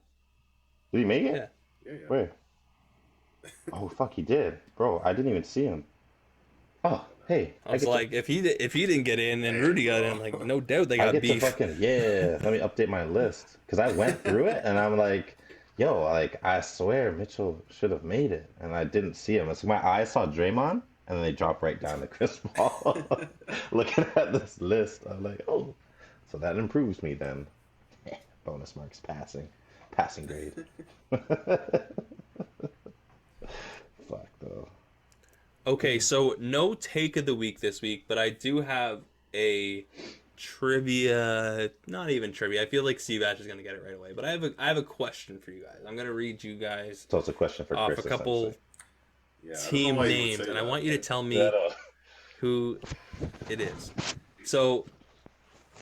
Did he make it? Yeah. Yeah. Where? Oh fuck, he did, bro. I didn't even see him. Oh Hey, I was like, if he didn't get in and Rudy got in, like no doubt they I got get beef. to fucking let me update my list because I went through it and I'm like, yo, like I swear Mitchell should have made it and I didn't see him. It's like my eyes saw Draymond and then they dropped right down to Chris Paul. Looking at this list, I'm like, oh, so that improves me then. Bonus marks passing grade. Fuck though. Okay, so no take of the week this week, but I do have a trivia, not even trivia. I feel like Steve Ash is gonna get it right away, but I have a question for you guys. I'm gonna read you guys So it's a question for off Chris, a couple Yeah, I don't know team why you would names, say and I that. want you to tell me essentially. who it is. So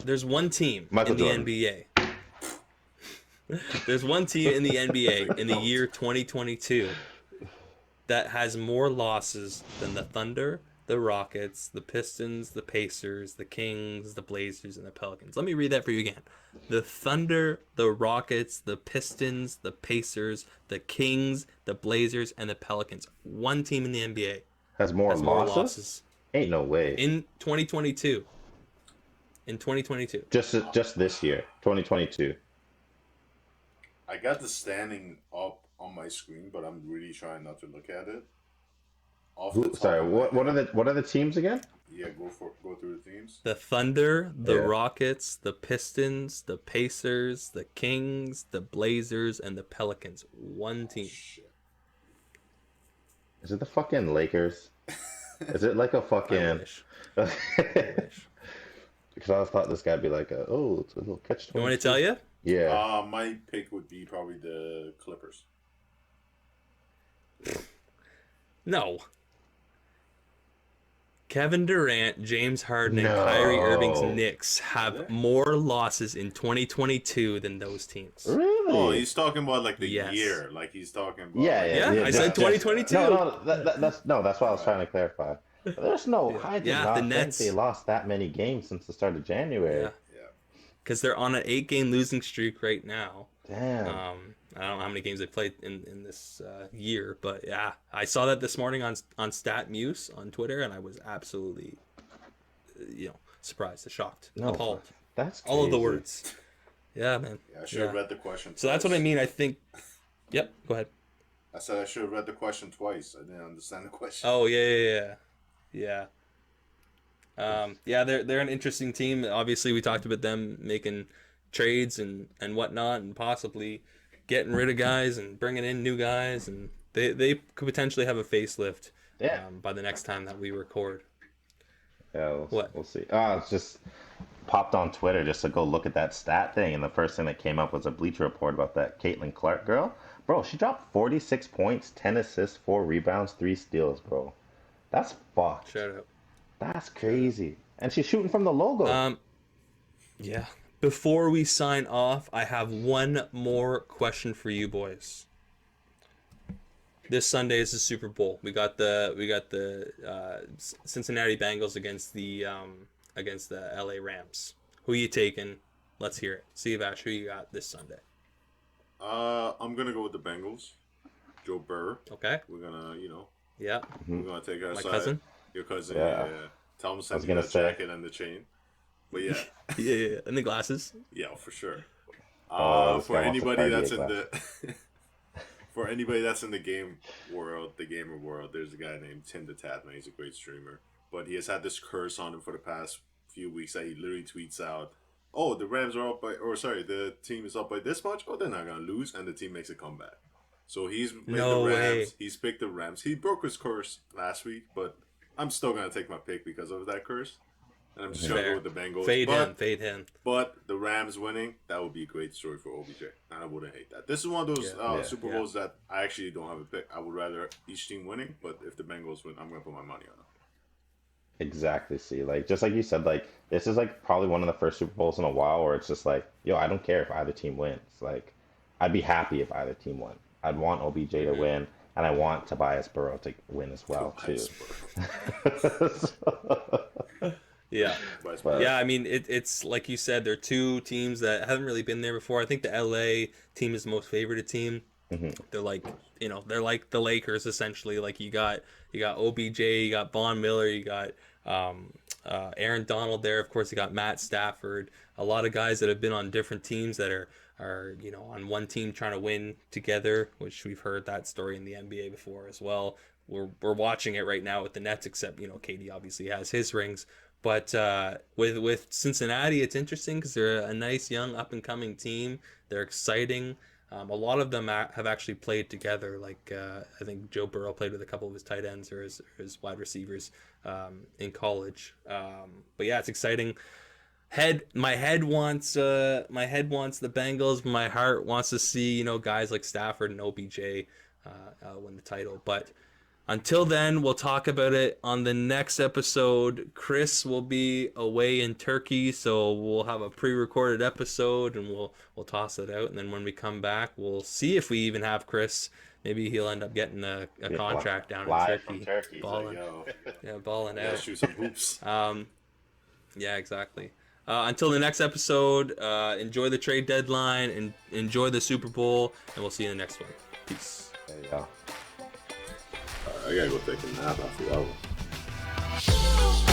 there's one team Michael in the Jordan. NBA. There's one team in the NBA in the year 2022 that has more losses than the Thunder, the Rockets, the Pistons, the Pacers, the Kings, the Blazers, and the Pelicans. Let me read that for you again. The Thunder, the Rockets, the Pistons, the Pacers, the Kings, the Blazers, and the Pelicans. One team in the NBA Has more has more losses? losses Ain't no way. in 2022. In 2022. Just this year, 2022. I got the standing up on my screen, but I'm really trying not to look at it. Off the top Sorry, of my head. what are the teams again? Yeah, go through the teams. The Thunder, the Yeah. Rockets, the Pistons, the Pacers, the Kings, the Blazers, and the Pelicans. One team. Shit. Is it the fucking Lakers? Is it like a I fucking? wish. Because I always thought this guy'd be like, it's a little catch. You want me to tell you? Yeah. My pick would be probably the Clippers. No. Kevin Durant, James Harden, and No. Kyrie Irving's Knicks Really? have more losses in 2022 than those teams. Really? Oh, he's talking about like the Yes. year, like he's talking about. Yeah, Yeah, I said 2022. That's what I was trying to clarify. There's no. I did Yeah, not the think Nets. they lost that many games since the start of January. Yeah. Yeah. Because they're on an 8-game losing streak right now. Damn. I don't know how many games they played in this year, but yeah, I saw that this morning on StatMuse on Twitter, and I was absolutely, surprised, shocked, No, appalled. That's All of the crazy. words. Yeah, man. Yeah, I should have read the question. So that's what I twice. mean. I think. Yep. Go ahead. I said I should have read the question twice. I didn't understand the question. Oh yeah. They're an interesting team. Obviously, we talked about them making trades and whatnot, and possibly getting rid of guys and bringing in new guys, and they could potentially have a facelift. Yeah. By the next time that we record. Yeah, What? We'll see. It's just popped on Twitter just to go look at that stat thing, and the first thing that came up was a Bleacher Report about that Caitlin Clark girl. Bro, she dropped 46 points, 10 assists, 4 rebounds, 3 steals, bro. That's fucked. Shout out. That's crazy. And she's shooting from the logo. Yeah. Before we sign off, I have one more question for you boys. This Sunday is the Super Bowl. We got the Cincinnati Bengals against the LA Rams. Who you taking? Let's hear it. Steve Ash, who you got this Sunday? I'm gonna go with the Bengals. Joe Burr. Okay. We're gonna, Yeah. we're gonna take our My side. cousin. Your cousin. Yeah. Yeah. Tell him to I send was me gonna the say. jacket and the chain. But yeah, Yeah. And the glasses. yeah, for sure. This For guy wants a anybody that's in cardiac the for anybody that's in the gamer world, there's a guy named Tim the Tatman. He's a great streamer, but he has had this curse on him for the past few weeks that he literally tweets out, "Oh, the Rams are up by, the team is up by this much. Oh, they're not gonna lose," and the team makes a comeback. So he's made No the Rams. way. He's picked the Rams. He broke his curse last week, but I'm still gonna take my pick because of that curse, and I'm just gonna Fair. go with the Bengals. Fade him. But the Rams winning, that would be a great story for OBJ. And I wouldn't hate that. This is one of those Super Bowls that I actually don't have a pick. I would rather each team winning, but if the Bengals win, I'm going to put my money on them. Exactly. See, just like you said, this is probably one of the first Super Bowls in a while where it's just yo, I don't care if either team wins. I'd be happy if either team won. I'd want OBJ to win, and I want Tobias Burrow to win as well too. Yeah. But- Yeah, I mean, it's like you said, they're two teams that haven't really been there before. I think the LA team is the most favored team. Mm-hmm. They're like the Lakers essentially. Like you got OBJ, you got Von Miller, you got Aaron Donald there. Of course, they got Matt Stafford. A lot of guys that have been on different teams that are on one team trying to win together, which we've heard that story in the NBA before as well. We're watching it right now with the Nets, except KD obviously has his rings. But with Cincinnati, it's interesting because they're a nice young up and coming team. They're exciting. A lot of them have actually played together. Like I think Joe Burrow played with a couple of his tight ends or his wide receivers in college. But yeah, it's exciting. My head wants the Bengals. My heart wants to see guys like Stafford and OBJ win the title. But until then, we'll talk about it on the next episode. Chris will be away in Turkey, so we'll have a pre-recorded episode and we'll toss it out. And then when we come back, we'll see if we even have Chris. Maybe he'll end up getting a contract down in Turkey. From Turkey. Balling, balling out. Shoot some hoops. Yeah, exactly. Until the next episode, enjoy the trade deadline and enjoy the Super Bowl, and we'll see you in the next one. Peace. There you go. I gotta go take a nap after that one.